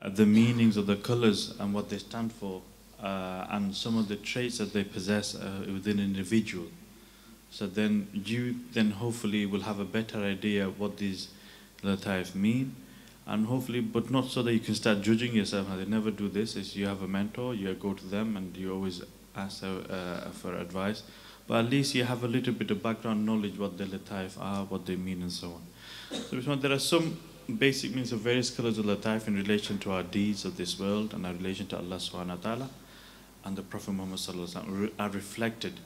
the meanings of the colors and what they stand for, and some of the traits that they possess within an individual. So then you then hopefully will have a better idea what these Latayf mean, and hopefully, but not so that you can start judging yourself. They never do this. Is you have a mentor, you go to them, and you always ask for advice. But at least you have a little bit of background knowledge what the Latayf are, what they mean, and so on. So there are some basic means of various colors of Latayf in relation to our deeds of this world and our relation to Allah subhanahu wa ta'ala and the Prophet Muhammad sallallahu alaihi wasallam are reflected.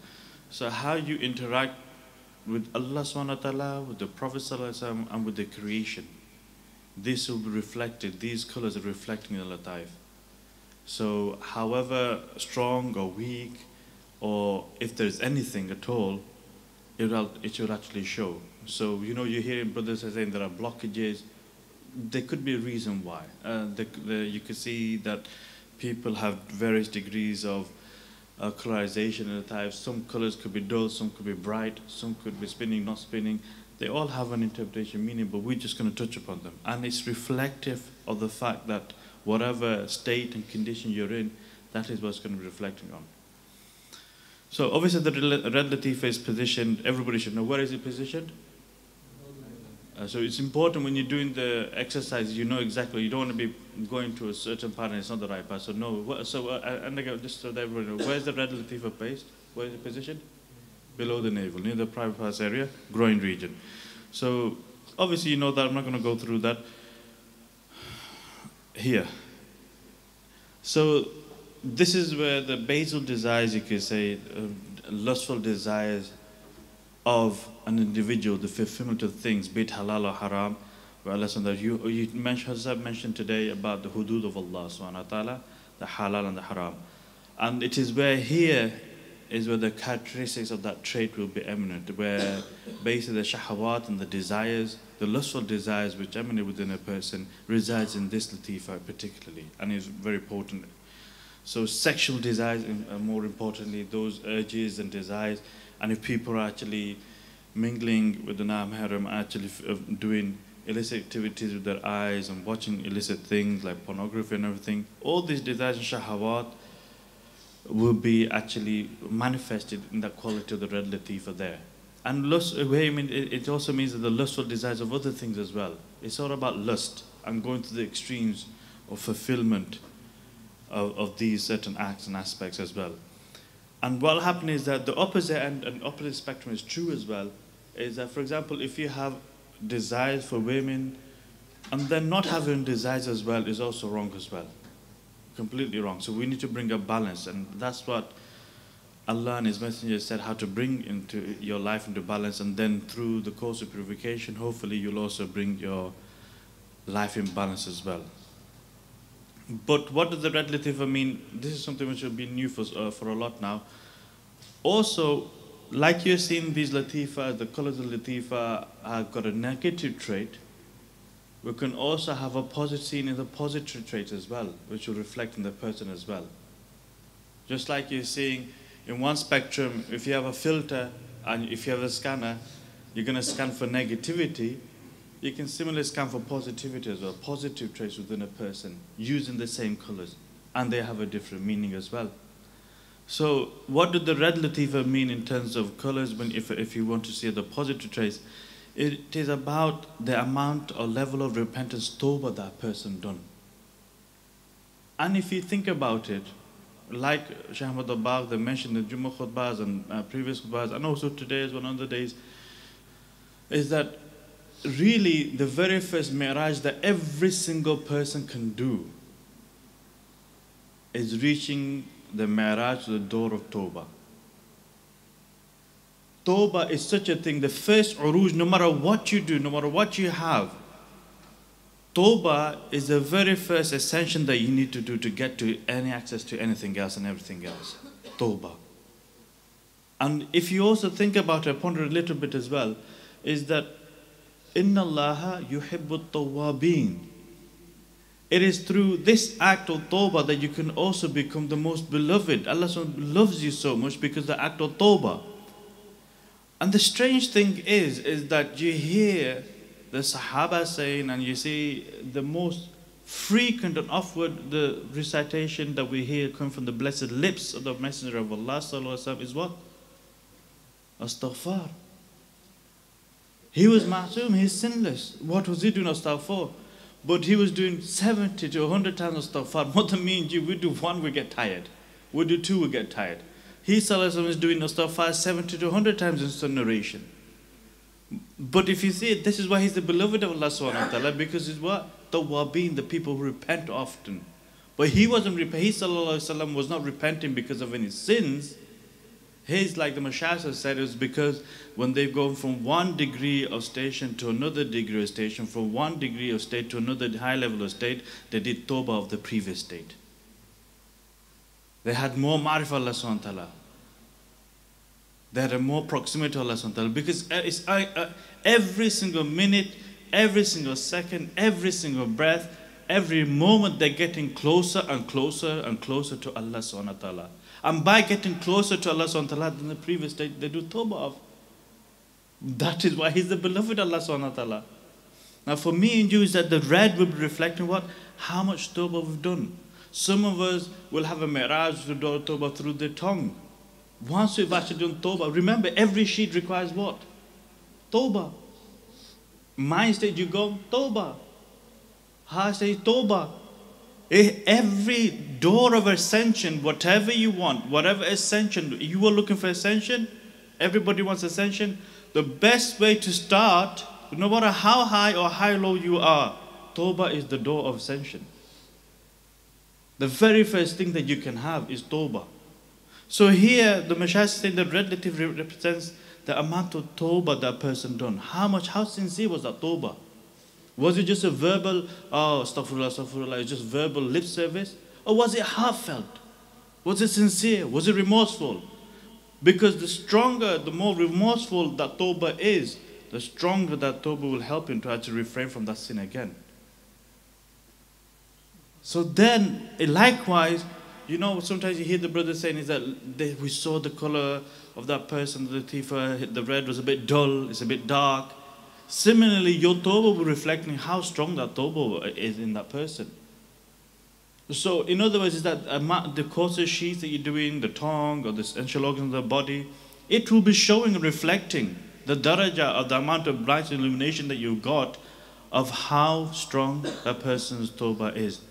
So how you interact with Allah subhanahu wa ta'ala, with the Prophet sallallahu alaihi wasallam, and with the creation, this will be reflected, these colors are reflecting in the Latayf. So however strong or weak, or if there's anything at all, it should actually show. So, you hear brothers saying there are blockages. There could be a reason why. You could see that people have various degrees of colorization in the type. Some colors could be dull, some could be bright, some could be spinning, not spinning. They all have an interpretation meaning, but we're just going to touch upon them. And it's reflective of the fact that whatever state and condition you're in, that is what's going to be reflecting on. So obviously the red Latayf is positioned, everybody should know where is it positioned. So it's important when you're doing the exercise, you know exactly, you don't want to be going to a certain part and it's not the right part. So no, and again, just so that everybody knows, where's the red Latayf based? Where is it positioned? Below the navel, near the private parts area, groin region. So obviously you know that, I'm not going to go through that here. So this is where the basal desires, you could say, lustful desires of an individual, the fulfillment of things, be it halal or haram, where Allah that you mentioned today about the hudud of Allah subhanahu wa ta'ala, the halal and the haram. And it is where here is where the characteristics of that trait will be eminent, where basically the shahawat and the desires, the lustful desires which emanate within a person resides in this Latayf particularly, and is very potent. So sexual desires, more importantly, those urges and desires, and if people are actually mingling with the non-mahram, actually doing illicit activities with their eyes and watching illicit things like pornography and everything, all these desires and shahawat will be actually manifested in that quality of the red Latayf there. And lust, it also means that the lustful desires of other things as well. It's all about lust and going to the extremes of fulfillment of these certain acts and aspects as well. And what will happen is that the opposite end and opposite spectrum is true as well, is that, for example, if you have desires for women and then not having desires as well is also wrong as well. Completely wrong. So we need to bring a balance, and that's what Allah and His Messenger said, how to bring into your life into balance, and then through the course of purification, hopefully you'll also bring your life in balance as well. But what does the red Latayf mean? This is something which will be new for a lot now. Also, like you're seeing these Latayf, the colors of Latayf have got a negative trait. We can also have a positive seen in the positive traits as well, which will reflect in the person as well. Just like you're seeing in one spectrum, if you have a filter and if you have a scanner, you're going to scan for negativity. You can similarly scan for positivity as well, positive traits within a person using the same colors, and they have a different meaning as well. So what do the red Latayf mean in terms of colors if you want to see the positive traits? It is about the amount or level of repentance, tawbah, that person done. And if you think about it, like Shaykh Ahmad al-Bagh, they mentioned the Jummah khutbahs and previous khutbahs, and also today is one of the days, is that really the very first mi'raj that every single person can do is reaching the mi'raj to the door of tawbah. Tawbah is such a thing, the first uruj, no matter what you do, no matter what you have, Tawbah is the very first ascension that you need to do to get to any access to anything else and everything else. Tawbah. And if you also think about it, ponder a little bit as well, is that Inna Allaha yuhibbu tawwabin. It is through this act of tawbah that you can also become the most beloved. Allah loves you so much because of the act of tawbah. And the strange thing is that you hear the Sahaba saying, and you see the most frequent and often the recitation that we hear come from the blessed lips of the Messenger of Allah sallallahu alaihi wasallam is what? Astaghfar. He was ma'soom, he's sinless. What was he doing astaghfar? But he was doing 70 to 100 times astaghfar. More than me and you, we do one, we get tired. We do two, we get tired. He sallallahu alaihi wasallam is doing astaghfar 70 to 100 times in some narration. But if you see it, this is why he's the beloved of Allah subhanahu wa ta'ala, because it's what? Tawwabin, the people who repent often. But he wasn't he sallallahu alaihi wasallam was not repenting because of any sins. His, like the Mashayikh said, is because when they've gone from one degree of station to another degree of station, from one degree of state to another high level of state, they did tawbah of the previous state. They had more ma'rifah Allah subhanahu wa ta'ala. They had a more proximity to Allah subhanahu wa ta'ala, because it's, every single minute, every single second, every single breath, every moment they're getting closer and closer and closer to Allah subhanahu wa ta'ala. And by getting closer to Allah subhanahu wa ta'ala than the previous state, they do tawbah of. That is why he's the beloved Allah subhanahu wa ta'ala. Now for me and you is that the red will be reflecting what? How much tawbah we've done. Some of us will have a mi'raj to do tawbah through their tongue. Once we've actually done tawbah, remember every sheet requires what? Tawbah. Mind state you go, tawbah. Heart state, tawbah. Every door of ascension, whatever you want, whatever ascension, you are looking for ascension, everybody wants ascension. The best way to start, no matter how high or how low you are, tawbah is the door of ascension. The very first thing that you can have is tawbah. So here, the Mashayikh saying that red Latayf represents the amount of tawbah that person done. How sincere was that tawbah? Was it just a verbal, oh, astaghfirullah, astaghfirullah, it's just verbal lip service? Or was it heartfelt? Was it sincere? Was it remorseful? Because the stronger, the more remorseful that tawbah is, the stronger that tawbah will help him to actually refrain from that sin again. So then, likewise, you know, sometimes you hear the brother saying is that we saw the color of that person, the tifa, the red was a bit dull, it's a bit dark. Similarly, your tawbah will be reflecting how strong that tawbah is in that person. So, in other words, is that the coarser sheets that you're doing, the tongue or the essential organs of the body, it will be showing and reflecting the daraja of the amount of bright illumination that you got of how strong that person's tawbah is.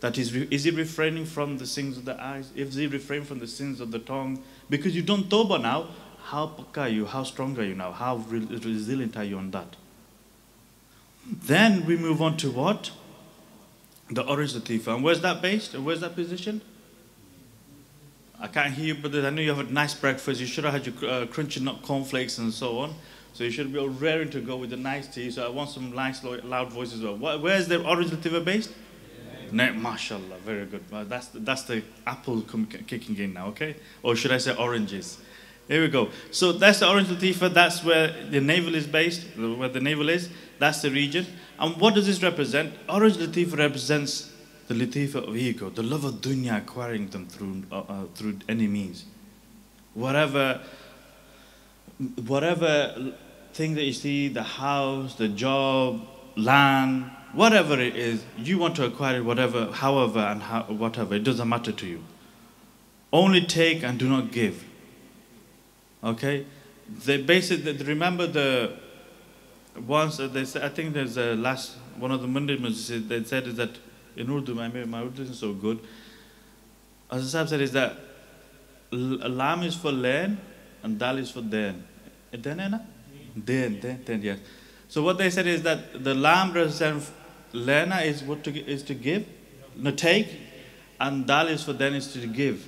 That is he refraining from the sins of the eyes? Is he refraining from the sins of the tongue? Because you don't tawbah now, how pakka are you? How strong are you now? How resilient are you on that? Then we move on to what? The orange latifa. And where's that based? And where's that position? I can't hear you, but I know you have a nice breakfast. You should have had your crunchy nut cornflakes and so on. So you should be all raring to go with the nice tea. So I want some nice loud voices as well. Where's the orange latifa based? No, mashallah, very good. Well, that's the apple kicking in now, okay? Or should I say oranges? Here we go. So that's the orange latifa. That's where the navel is based, where the navel is. That's the region. And what does this represent? Orange latifa represents the latifa of ego, the love of dunya, acquiring them through any means. Whatever thing that you see, the house, the job, land, whatever it is, you want to acquire it, whatever, however, and whatever. It doesn't matter to you. Only take and do not give. Okay? They basically, remember the once they said, I think there's a last one of the Monday messages they said is that in Urdu, my Urdu isn't so good. As the Sahib said is that lam is for learn and dal is for den. Den, yes. So what they said is that the lam represents lena is what is to give, no take, and dal is for then is to give.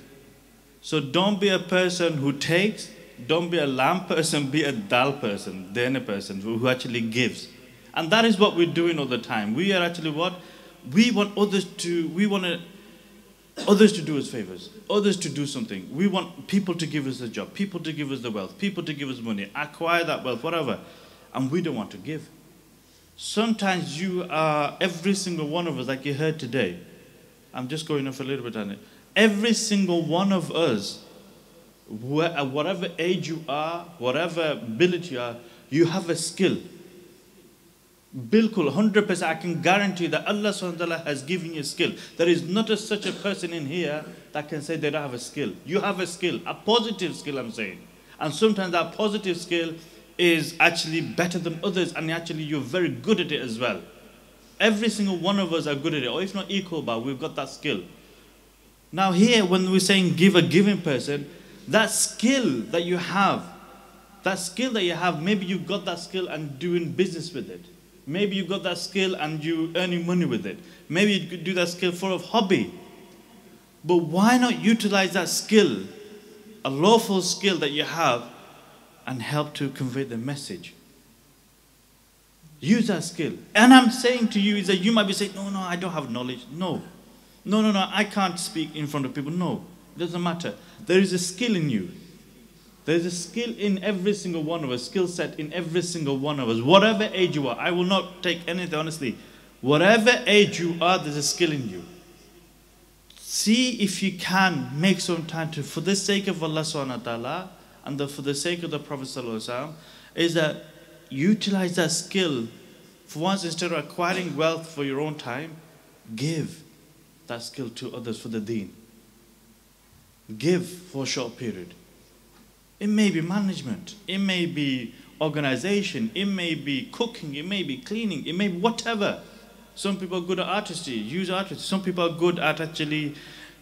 So don't be a person who takes, don't be a lam person, be a dal person, dena person who actually gives. And that is what we're doing all the time. We are actually what? We want others to do us favors, others to do something. We want people to give us a job, people to give us the wealth, people to give us money, acquire that wealth, whatever. And we don't want to give. Sometimes you are, every single one of us, like you heard today, I'm just going off a little bit on it. Every single one of us, at whatever age you are, whatever ability you are, you have a skill. Bilkul, 100%, I can guarantee that Allah subhanahu wa ta'ala has given you a skill. There is not such a person in here that can say they don't have a skill. You have a skill, a positive skill, I'm saying. And sometimes that positive skill is actually better than others, and actually you're very good at it as well. Every single one of us are good at it, or if not equal, but we've got that skill. Now here, when we're saying give a giving person, that skill that you have, maybe you've got that skill and doing business with it. Maybe you got that skill and you earning money with it. Maybe you could do that skill for a hobby. But why not utilize that skill, a lawful skill that you have, and help to convey the message? Use that skill. And I'm saying to you is that you might be saying, no, I don't have knowledge. No, I can't speak in front of people. No, it doesn't matter. There is a skill in you. There's a skill in every single one of us, skill set in every single one of us. Whatever age you are, I will not take anything, honestly. Whatever age you are, there's a skill in you. See if you can make some time to, for the sake of Allah subhanahu wa ta'ala, and for the sake of the Prophet sallallahu alaihi wasallam, is that utilize that skill. For once, instead of acquiring wealth for your own time, give that skill to others for the deen. Give for a short period. It may be management, it may be organization, it may be cooking, it may be cleaning, it may be whatever. Some people are good at artistry, use artists. Some people are good at actually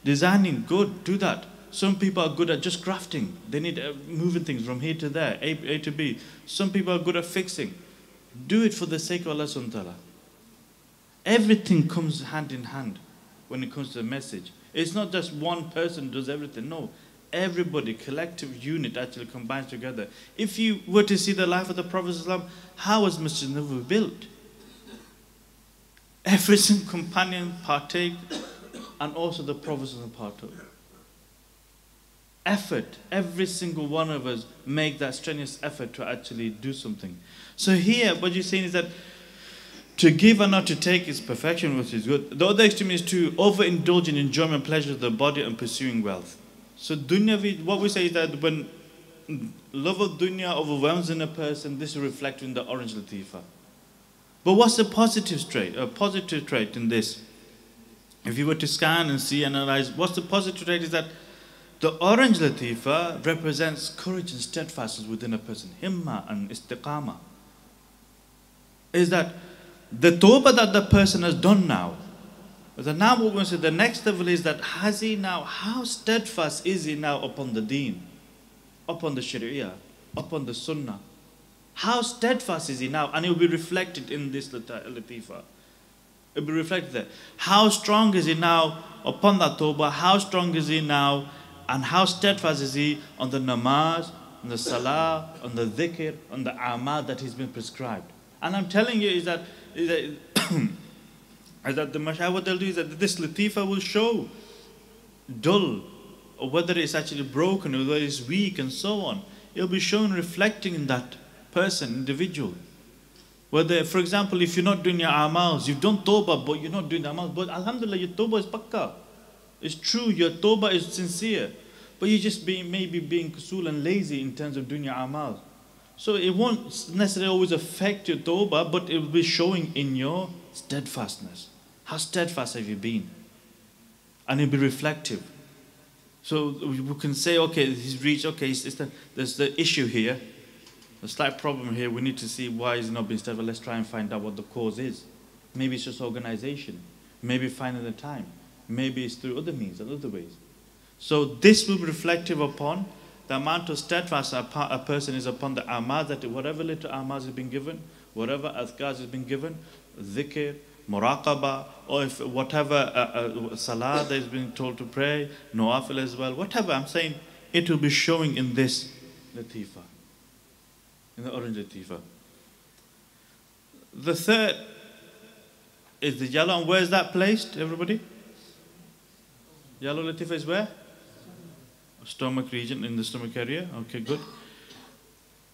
designing, good, do that. Some people are good at just crafting. They need moving things from here to there, A to B. Some people are good at fixing. Do it for the sake of Allah subhanahu wa ta'ala. Everything comes hand in hand when it comes to the message. It's not just one person does everything, no. Everybody, collective unit actually combines together. If you were to see the life of the Prophet ﷺ, how was Masjid Nabawi built? Every single companion partake, and also the Prophet ﷺ partook. Effort, every single one of us make that strenuous effort to actually do something. So here, what you're saying is that to give and not to take is perfection, which is good. The other extreme is to overindulge in enjoyment and pleasure of the body and pursuing wealth. So dunya, what we say is that when love of dunya overwhelms in a person, this is reflected in the orange latifa. But what's the positive trait? A positive trait in this, if you were to scan and see, analyze, what's the positive trait is that the orange latifa represents courage and steadfastness within a person, himma and istiqama. Is that the tawbah that the person has done now, so now what we're going to say, the next level is that has he now, how steadfast is he now upon the deen, upon the sharia, upon the sunnah? How steadfast is he now? And it will be reflected in this latifa. It will be reflected there. How strong is he now upon that tawbah? How strong is he now? And how steadfast is he on the namaz, on the salah, on the dhikr, on the amal that he's been prescribed? And I'm telling you is that the mashayikh, what they'll do is that this latifa will show dull, or whether it's actually broken, or whether it's weak, and so on. It'll be shown reflecting in that person, individual. Whether, for example, if you're not doing your amals, you've done tawbah, but you're not doing the amals, but alhamdulillah, your tawbah is pakka. It's true, your tawbah is sincere, but you're just maybe being kusul and lazy in terms of doing your amals. So it won't necessarily always affect your tawbah, but it will be showing in your steadfastness. How steadfast have you been? And it'll be reflective. So we can say, okay, he's reached, okay, there's the issue here, a slight problem here. We need to see why he's not being steadfast. Let's try and find out what the cause is. Maybe it's just organization. Maybe finding the time. Maybe it's through other means and other ways. So this will be reflective upon the amount of steadfast a person is upon the amal, that whatever little amal has been given, whatever adhkars has been given, dhikr, muraqabah, or if whatever salah that is being told to pray, nawafil as well, whatever, I'm saying, it will be showing in this latifa, in the orange latifa. The third is the yellow, and where is that placed, everybody? Yellow latifa is where? Stomach region, in the stomach area. Okay, good.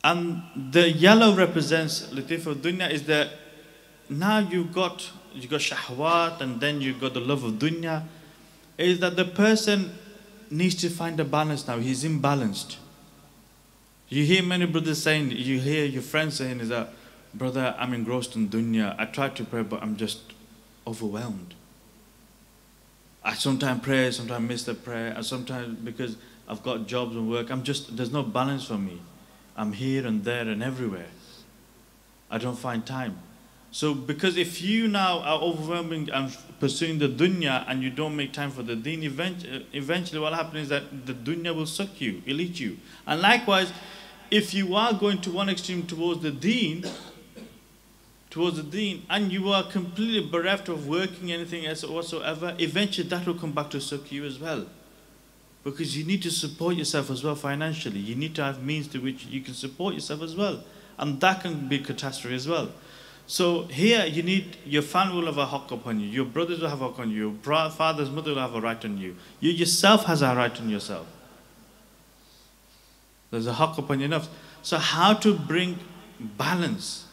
And the yellow represents latifa of dunya, is that now you got shahwat, and then you got the love of dunya. Is that the person needs to find a balance now. He's imbalanced. You hear many brothers saying, you hear your friends saying is that brother, I'm engrossed in dunya. I try to pray, but I'm just overwhelmed. I sometimes pray, sometimes miss the prayer, and sometimes because I've got jobs and work, there's no balance for me. I'm here and there and everywhere. I don't find time. So because if you now are overwhelming and pursuing the dunya and you don't make time for the deen, eventually what happens is that the dunya will suck you, it'll eat you. And likewise, if you are going to one extreme towards the deen, and you are completely bereft of working anything else whatsoever, eventually that will come back to suck you as well. Because you need to support yourself as well financially. You need to have means to which you can support yourself as well. And that can be a catastrophe as well. So here you need, your family will have a haqq upon you. Your brothers will have a haqq on you. Your father's mother will have a right on you. You yourself has a right on yourself. There's a haqq upon you enough. So how to bring balance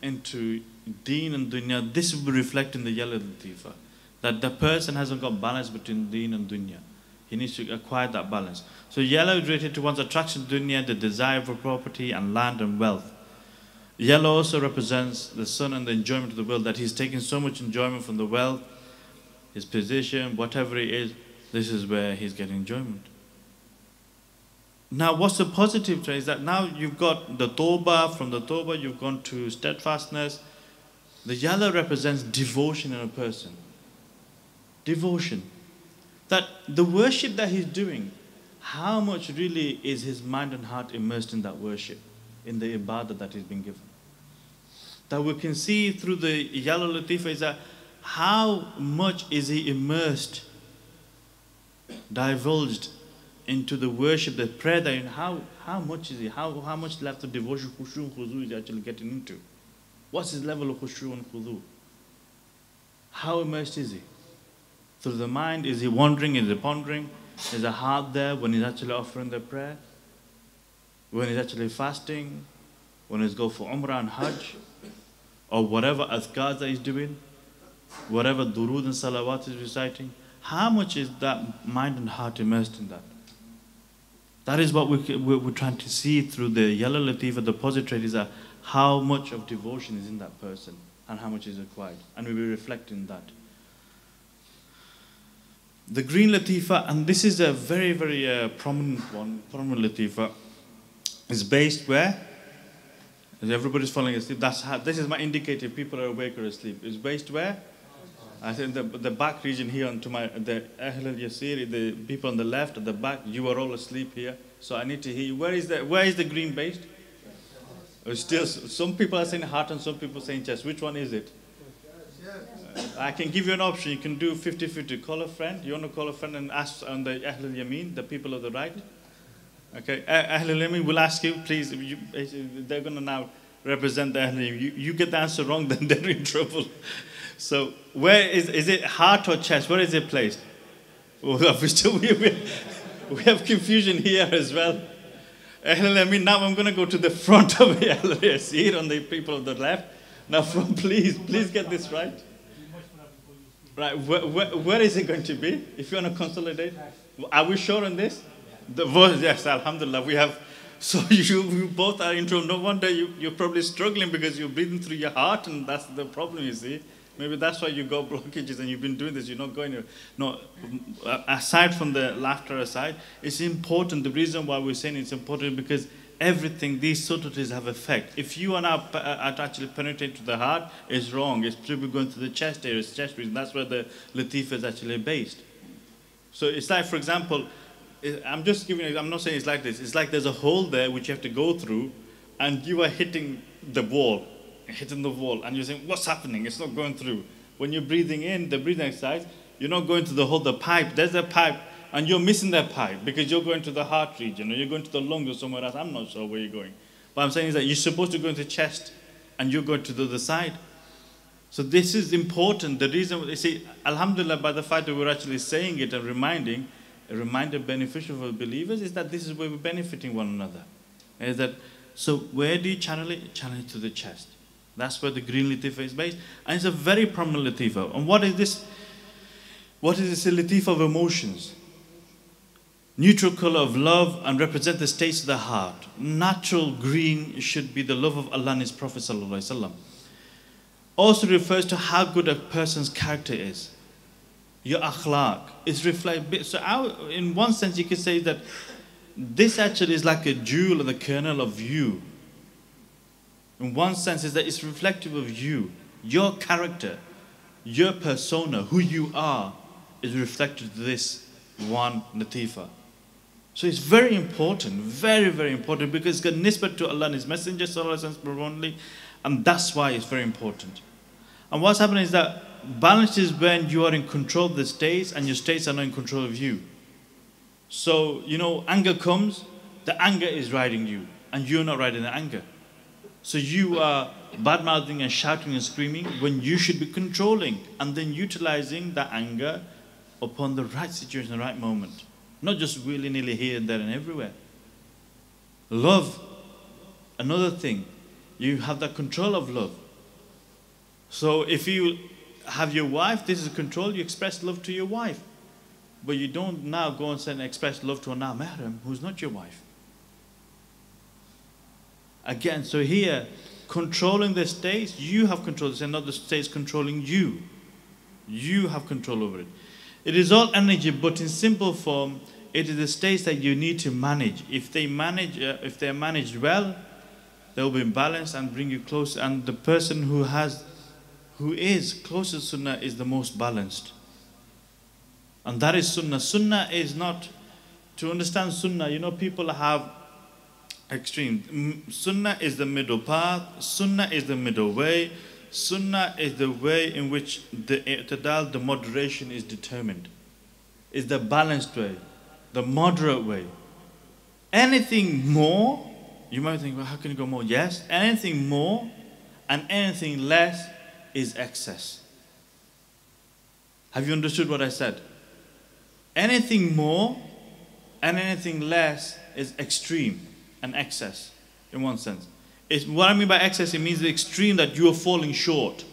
into deen and dunya, this will reflect in the yellow latifa. That the person hasn't got balance between deen and dunya. He needs to acquire that balance. So yellow is related to one's attraction to dunya, the desire for property and land and wealth. Yellow also represents the sun and the enjoyment of the world, that he's taking so much enjoyment from the wealth, his position, whatever it is, this is where he's getting enjoyment. Now what's the positive trait is that now you've got the tawbah, from the tawbah you've gone to steadfastness. The yellow represents devotion in a person. Devotion. That the worship that he's doing, how much really is his mind and heart immersed in that worship, in the ibadah that he's been given. That we can see through the yellow latifa is that how much is he immersed, divulged into the worship, the prayer, that how much is he, how much level of devotion, khushu and khudu is he actually getting into? What's his level of khushu and khudu? How immersed is he? Through the mind, is he wandering, is he pondering? Is the heart there when he's actually offering the prayer? When he's actually fasting? When he's going for umrah and hajj? Or whatever azkar that he's doing? Whatever durood and salawat he's reciting? How much is that mind and heart immersed in that? That is what we're trying to see through the yellow latifa. The positive trait is that how much of devotion is in that person and how much is required. And we will reflect in that. The green latifa, and this is a very, very prominent one, prominent latifa, is based where? As everybody's falling asleep. That's how, this is my indicator, people are awake or asleep. It's based where? I think the back region here onto the Ahl al-Yasir, the people on the left at the back, you are all asleep here. So I need to hear you. Where is the green based? Still, some people are saying heart and some people are saying chest. Which one is it? I can give you an option. You can do 50-50. Call a friend. You want to call a friend and ask on the Ahl al-Yamin, the people of the right? Okay. Ahl al-Yamin will ask you, please, they're going to now represent the Ahl al-Yamin. You get the answer wrong, then they're in trouble. So where is it heart or chest? Where is it placed? We have confusion here as well. Now I'm going to go to the front of the Ahl al-Yasir on the people of the left. Now please get this right. Right, where is it going to be? If you want to consolidate. Are we sure on this? The verse, yes, alhamdulillah, we have. So you both are into, no wonder you're probably struggling because you're breathing through your heart, and that's the problem, you see. Maybe that's why you got blockages and you've been doing this, you're not going to. No, aside from the laughter aside, it's important. The reason why we're saying it's important because everything, these subtleties have effect. If you are now actually penetrating to the heart, it's wrong. It's probably going to the chest area, it's chest region. That's where the latifa is actually based. So it's like, for example, I'm just giving you, I'm not saying it's like this. It's like there's a hole there which you have to go through, and you are hitting the wall, and you're saying, what's happening? It's not going through. When you're breathing in, the breathing exercise, you're not going to the hole, the pipe. There's a pipe, and you're missing that pipe because you're going to the heart region, or you're going to the lungs or somewhere else. I'm not sure where you're going. But I'm saying is that you're supposed to go into the chest, and you're going to the other side. So this is important. The reason, you see, alhamdulillah, by the fact that we're actually saying it and reminding, a reminder beneficial for believers is that this is where we're benefiting one another. Is that, so where do you channel it? Channel it to the chest. That's where the green latifa is based. And it's a very prominent latifa. And what is this? What is this? A latifa of emotions. Neutral color of love and represent the states of the heart. Natural green should be the love of Allah and His Prophet sallallahu alaihi wasallam. Also refers to how good a person's character is. Your akhlaq is reflect. So in one sense you could say that this actually is like a jewel and the kernel of you. In one sense is that it's reflective of you. Your character, your persona, who you are, is reflected to this one latifa. So it's very important, very, very important, because it's got nisbat to Allah and His Messenger sallallahu alaihi wasallam only, and that's why it's very important. And what's happening is that balance is when you are in control of the states and your states are not in control of you. So, anger comes, the anger is riding you, and you're not riding the anger. So you are bad-mouthing and shouting and screaming when you should be controlling and then utilizing that anger upon the right situation, the right moment. Not just willy-nilly here and there and everywhere. Love, another thing. You have that control of love. So if you have your wife, this is control, you express love to your wife. But you don't now go and express love to a mahram who's not your wife. Again, so here, controlling the states, you have control, and not the states controlling you. You have control over it. It is all energy, but in simple form, it is the states that you need to manage. If they are managed well, they will be in balance and bring you close. And the person who is closest to Sunnah is the most balanced. And that is Sunnah. Sunnah is not, to understand Sunnah, people have extreme. Sunnah is the middle path. Sunnah is the middle way. Sunnah is the way in which the i'tidal, the moderation is determined. Is the balanced way, the moderate way. Anything more, you might think, well, how can you go more? Yes, anything more and anything less is excess. Have you understood what I said? Anything more and anything less is extreme and excess in one sense. What I mean by excess, it means the extreme that you are falling short.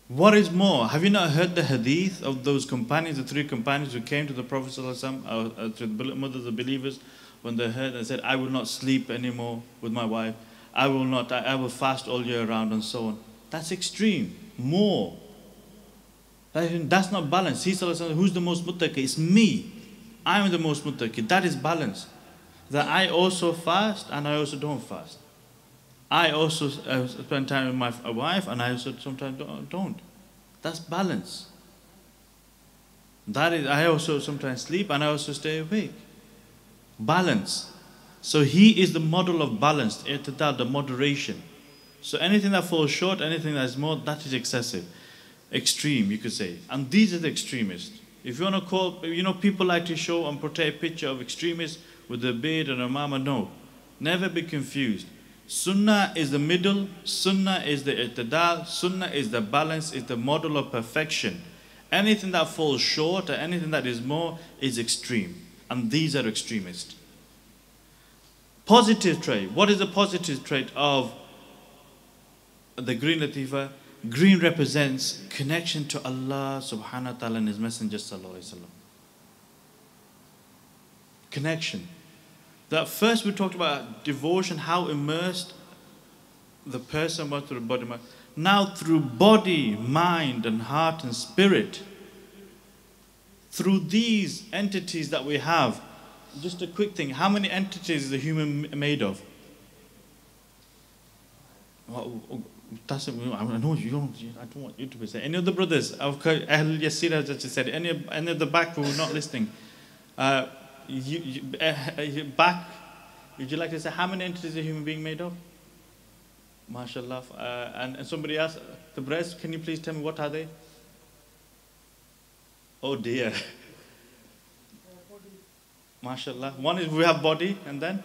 What is more? Have you not heard the hadith of those companions, the three companions who came to the Prophet ﷺ, to the mothers of believers, when they heard and said, I will not sleep anymore with my wife, I will fast all year round and so on. That's extreme. More. That's not balance. He ﷺ, who's the most muttaqi? It's me. I'm the most muttaqi. That is balance. That I also fast and I also don't fast. I also spend time with my wife and I also sometimes don't. That's balance. That is, I also sometimes sleep and I also stay awake. Balance. So he is the model of balance, the moderation. So anything that falls short, anything that is more, that is excessive. Extreme, you could say. And these are the extremists. If you want to call, people like to show and portray a picture of extremists with a beard and a mama. No. Never be confused. Sunnah is the middle. Sunnah is the i'tidal. Sunnah is the balance, is the model of perfection. Anything that falls short or anything that is more is extreme. And these are extremists. Positive trait. What is the positive trait of the green latifa? Green represents connection to Allah subhanahu wa ta'ala and His Messenger sallallahu alaihi wasallam. Connection. That first we talked about devotion, how immersed the person was through the body, mind. Now through body, mind and heart and spirit, through these entities that we have, just a quick thing, how many entities is a human made of? That's, I know you don't, I don't want you to be saying. Any of the brothers, Ahl Yasir just said, any of the back who are not listening, back, would you like to say how many entities is a human being made of? MashaAllah. And somebody else, the breast, can you please tell me what are they? Oh dear. MashaAllah. One is we have body, and then?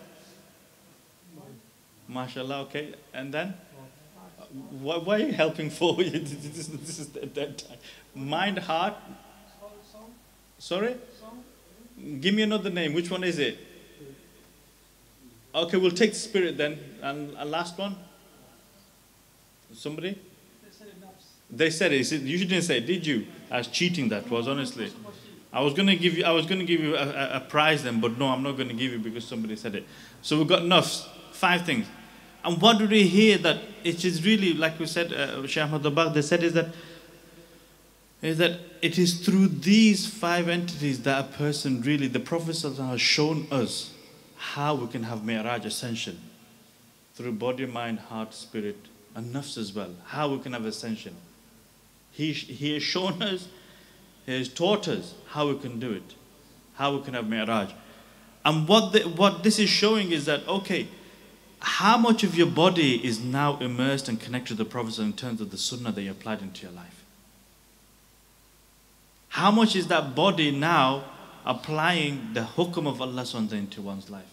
MashaAllah, okay. And then? Why are you helping for? This is that time. Mind, heart. Sorry? Give me another name. Which one is it? Okay, we'll take the spirit then. And a last one? Somebody? They said it. You didn't say it, did you? I was cheating, that was, honestly. I was gonna give you a prize then, but no, I'm not gonna give you because somebody said it. So we've got enough, 5 things. And what do we hear that it is really, like we said, Shaykh Ahmad Dabakh, they said is that it is through these 5 entities that a person really, the Prophet ﷺ has shown us how we can have Mi'raj ascension. Through body, mind, heart, spirit, and nafs as well. How we can have ascension. He has shown us, He has taught us how we can do it. How we can have Mi'raj. And what this is showing is that, okay, how much of your body is now immersed and connected to the Prophet in terms of the sunnah that you applied into your life? How much is that body now applying the hukum of Allah into one's life?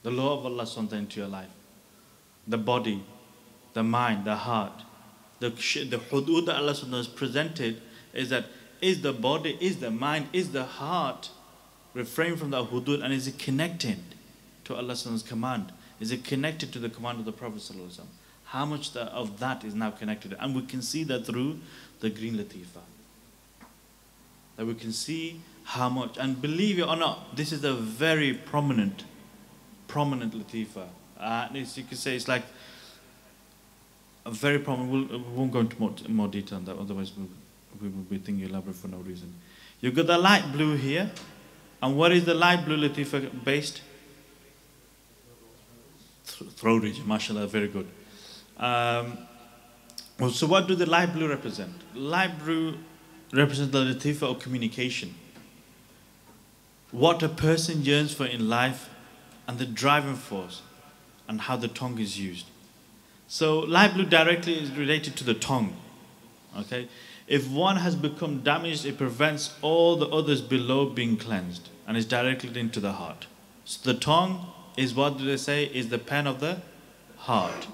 The law of Allah into your life. The body, the mind, the heart. The hudud that Allah has presented is that, is the body, is the mind, is the heart refrain from that hudud, and is it connected to Allah's command? Is it connected to the command of the Prophet ﷺ? How much of that is now connected? And we can see that through the green Latifa. That we can see how much, and believe it or not, this is a very prominent Latifa. You could say it's like a very prominent, we won't go into more detail on that, otherwise we will be thinking elaborate for no reason. You've got the light blue here, and what is the light blue Latifa based? Throat region, mashallah, very good. So what do the light blue represent? Light blue represents the Latifa of communication. What a person yearns for in life and the driving force and how the tongue is used. So light blue directly is related to the tongue. Okay? If one has become damaged, it prevents all the others below being cleansed and is directly linked to the heart. So the tongue is, what do they say, is the pen of the heart.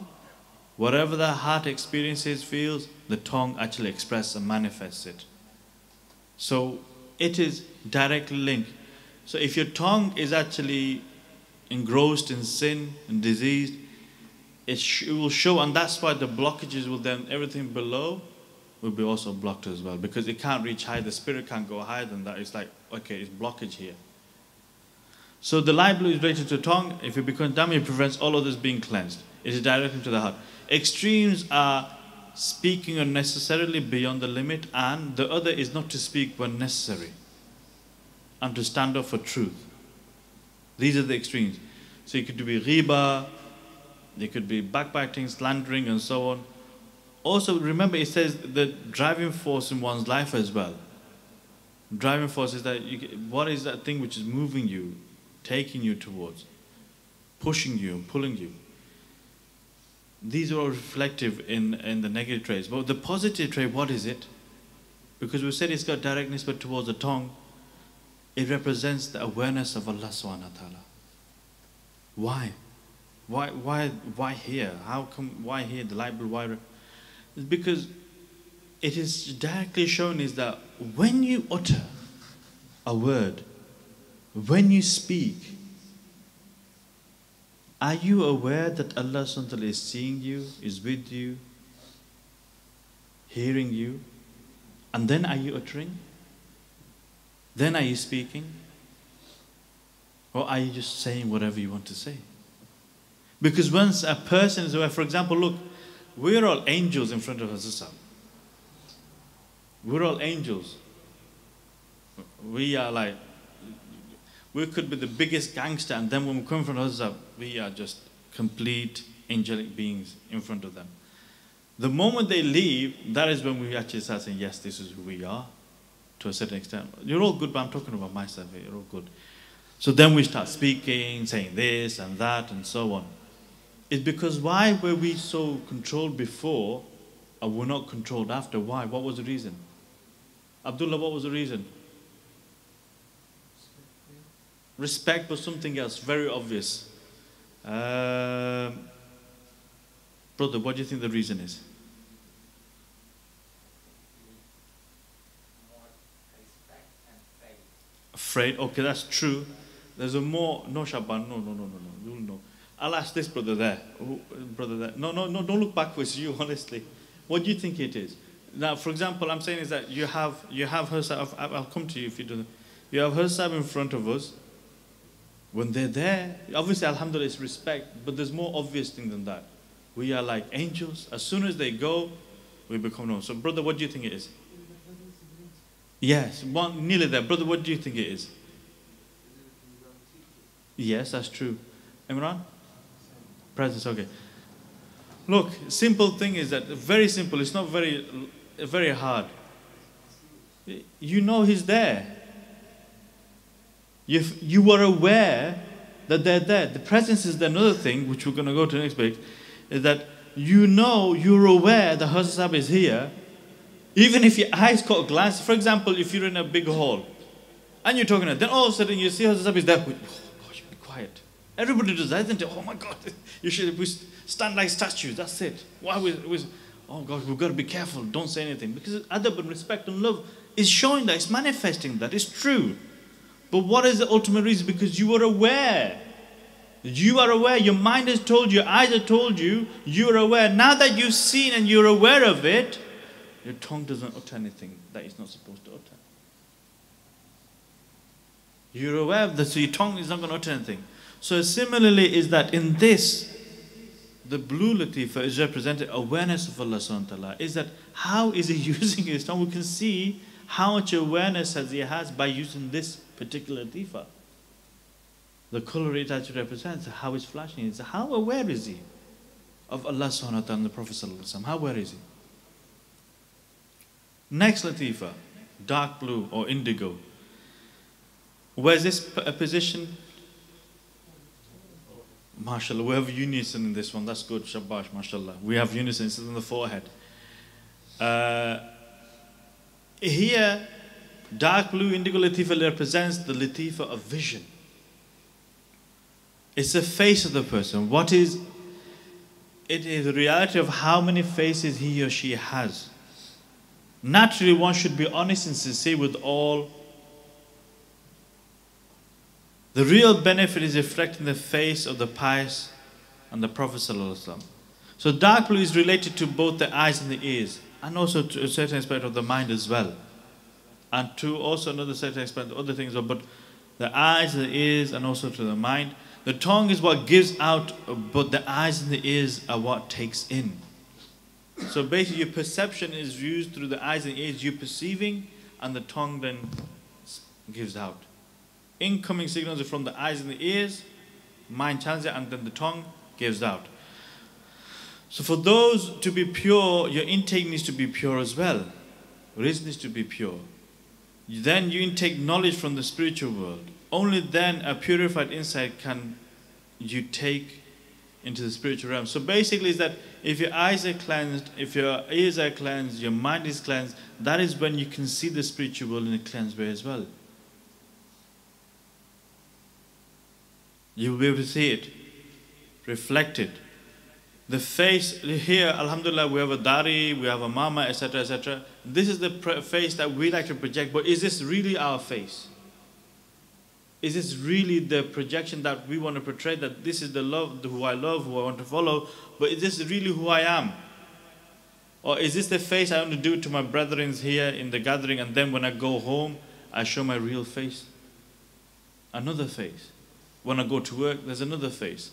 Whatever the heart experiences, feels, the tongue actually expresses and manifests it. So it is directly linked. So if your tongue is actually engrossed in sin and diseased, it will show, and that's why the blockages will then, everything below will be also blocked as well, because it can't reach high, the spirit can't go higher than that. It's like, okay, it's blockage here. So the light blue is related to the tongue. If it becomes damaged, it prevents all others being cleansed. It is directly to the heart. Extremes are speaking unnecessarily beyond the limit, and the other is not to speak when necessary and to stand up for truth. These are the extremes. So it could be riba, it could be backbiting, slandering, and so on. Also, remember, it says the driving force in one's life as well. Driving force is that, what is that thing which is moving you, taking you towards, pushing you, pulling you? These are all reflective in the negative traits. But the positive trait, what is it? Because we said it's got directness but towards the tongue. It represents the awareness of Allah subhanahu wa ta'ala. Why? Why here? How come, why here? The light blue, why? It's because it is directly shown is that when you utter a word, when you speak, are you aware that Allah subhanahu wa ta'ala is seeing you, is with you, hearing you? And then are you uttering? Then are you speaking? Or are you just saying whatever you want to say? Because once a person is aware, for example, look, we're all angels in front of us. We're all angels. We are like, we could be the biggest gangster, and then when we come in front of us, we are just complete angelic beings in front of them. The moment they leave, that is when we actually start saying, yes, this is who we are, to a certain extent. You're all good, but I'm talking about myself here. You're all good. So then we start speaking, saying this and that and so on. It's because why were we so controlled before and we're not controlled after? Why? What was the reason? Abdullah, what was the reason? Respect was something else, very obvious. Brother, what do you think the reason is? Afraid? Okay, that's true. There's a more, no Shaban, no, you'll know. I'll ask this brother there. Brother there. No, don't look backwards, you, honestly. What do you think it is? Now, for example, I'm saying is that you have her side. I'll come to you if you do. You have her side in front of us. When they're there, obviously, alhamdulillah, it's respect, but there's more obvious thing than that. We are like angels. As soon as they go, we become known. So, brother, what do you think it is? Yes, nearly there. Brother, what do you think it is? Yes, that's true. Imran? Presence, okay. Look, simple thing is that, very simple, it's not very hard. You know he's there. You are aware that they're there. The presence is another thing, which we're going to go to next week, is that you know, you're aware that Hazrat Sahib is here, even if your eyes caught a glance. For example, if you're in a big hall, and you're talking to them, then all of a sudden you see Hazrat Sahib is there. Oh gosh, be quiet. Everybody does that, isn't it? Oh my God, we stand like statues, that's it. Why oh gosh, we've got to be careful, don't say anything. Because adab and respect and love is showing that, it's manifesting that, it's true. But what is the ultimate reason? Because you are aware. You are aware. Your mind has told you, your eyes have told you, you are aware. Now that you've seen and you're aware of it, your tongue doesn't utter anything that it's not supposed to utter. You're aware of this, so your tongue is not going to utter anything. So similarly is that in this, the blue latifa is represented awareness of Allah subhanahu wa ta'ala. Is that how is he using his tongue? We can see how much awareness he has by using this particular latifa. The color it actually represents, how it's flashing. It's how aware is he of Allah subhanahu wa ta'ala and the Prophet sallallahu alaihi wasallam? How aware is he? Next latifa, dark blue or indigo. Where's this position? MashaAllah, we have unison in this one. That's good. Shabash, MashaAllah. We have unison. It's on the forehead. Here, dark blue indigo latifa represents the latifa of vision. It's the face of the person. It is the reality of how many faces he or she has. Naturally, one should be honest and sincere with all. The real benefit is reflecting the face of the pious and the Prophet ﷺ. So dark blue is related to both the eyes and the ears, and also to a certain aspect of the mind as well. And to also another certain aspect of other things, but the eyes, the ears, and also to the mind. The tongue is what gives out, but the eyes and the ears are what takes in. So basically your perception is used through the eyes and ears, you're perceiving, and the tongue then gives out. Incoming signals are from the eyes and the ears, mind channels it, and then the tongue gives out. So for those to be pure, your intake needs to be pure as well. Reason needs to be pure. Then you intake knowledge from the spiritual world. Only then a purified insight can you take into the spiritual realm. So basically is that if your eyes are cleansed, if your ears are cleansed, your mind is cleansed, that is when you can see the spiritual world in a cleansed way as well. You will be able to see it, reflect it. The face here, alhamdulillah, we have a dari, we have a mama, etc., etc. This is the face that we like to project, but is this really our face? Is this really the projection that we want to portray, that this is the love, who I love, who I want to follow, but is this really who I am? Or is this the face I want to do to my brethren here in the gathering, and then when I go home, I show my real face? Another face. When I go to work, there's another face.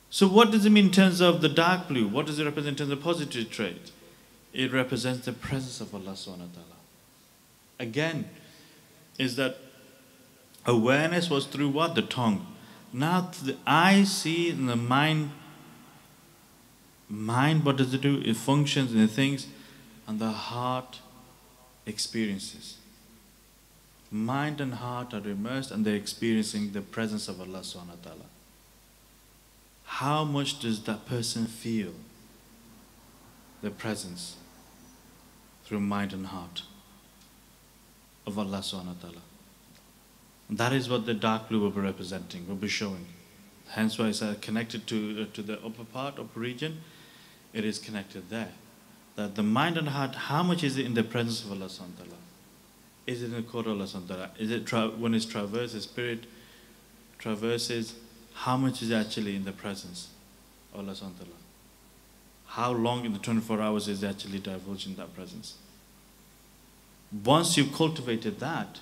So what does it mean in terms of the dark blue? What does it represent in terms of positive trait? It represents the presence of Allah subhanahu wa ta'ala. Again, is that awareness was through what? The tongue. Now the eye sees and the mind, what does it do? It functions and it thinks, and the heart experiences. Mind and heart are immersed and they're experiencing the presence of Allah subhanahu wa ta'ala. How much does that person feel the presence through mind and heart of Allah subhanahu wa ta'ala? That is what the dark blue will be representing, will be showing. Hence why it's connected to the upper part, upper region. It is connected there. That the mind and heart, how much is it in the presence of Allah subhanahu wa ta'ala? Is it in the court of Allah subhanahu wa ta'ala? Is it when it's traversed, the spirit traverses, how much is actually in the presence of Allah subhanahu wa ta'ala? how long in the 24 hours is actually divulging that presence. Once you've cultivated that,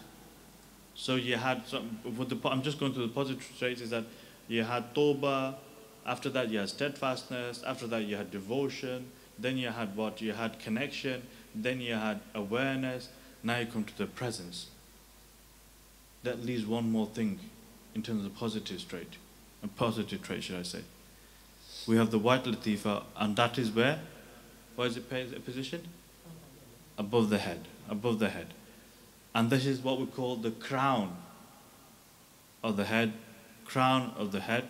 so you had some, I'm just going to the positive traits, is that you had tawbah, after that you had steadfastness, after that you had devotion, then you had what? You had connection, then you had awareness, now you come to the presence. That leaves one more thing in terms of positive trait, a positive trait should I say. We have the white latifa, and that is where is it positioned? Above the head, above the head. And this is what we call the crown of the head, crown of the head,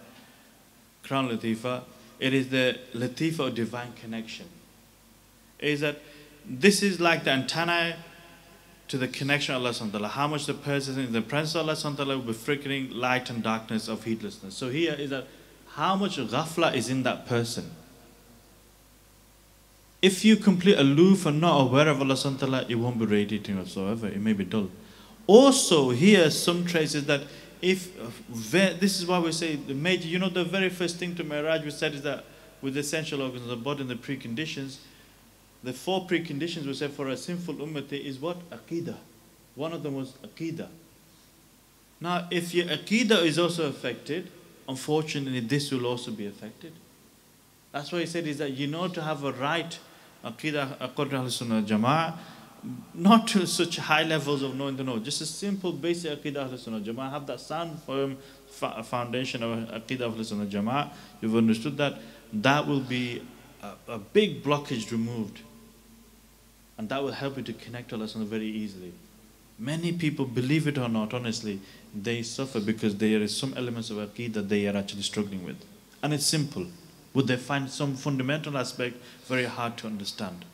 crown latifa. It is the latifa of divine connection. It is that this is like the antenna to the connection of Allah subhanahu wa ta'ala. How much the person in the presence of Allah subhanahu wa ta'ala will be flickering light and darkness of heedlessness. So here is that how much ghafla is in that person. If you complete aloof and not aware of Allah subhanahu wa ta'ala, it won't be radiating whatsoever. It may be dull. Also here some traces that if, this is why we say the major, you know, the very first thing to Mi'raj we said is that with the essential organs of the body and the preconditions, the 4 preconditions we said for a sinful ummati is what? Aqidah. One of them was Aqidah. Now if your Aqidah is also affected, unfortunately this will also be affected. That's why he said is that you know to have a right Aqidah according to Ahlul Sunnah Jama'ah, not to such high levels of knowing the know, just a simple basic Aqidah Ahlul Sunnah Jama'ah, have that sound firm foundation of Aqidah Ahlul Sunnah Jama'ah, you've understood that, that will be a big blockage removed. And that will help you to connect to Allah Subhanahu very easily. Many people, believe it or not, honestly, they suffer because there is some elements of Aqidah they are actually struggling with. And it's simple. Would they find some fundamental aspect very hard to understand?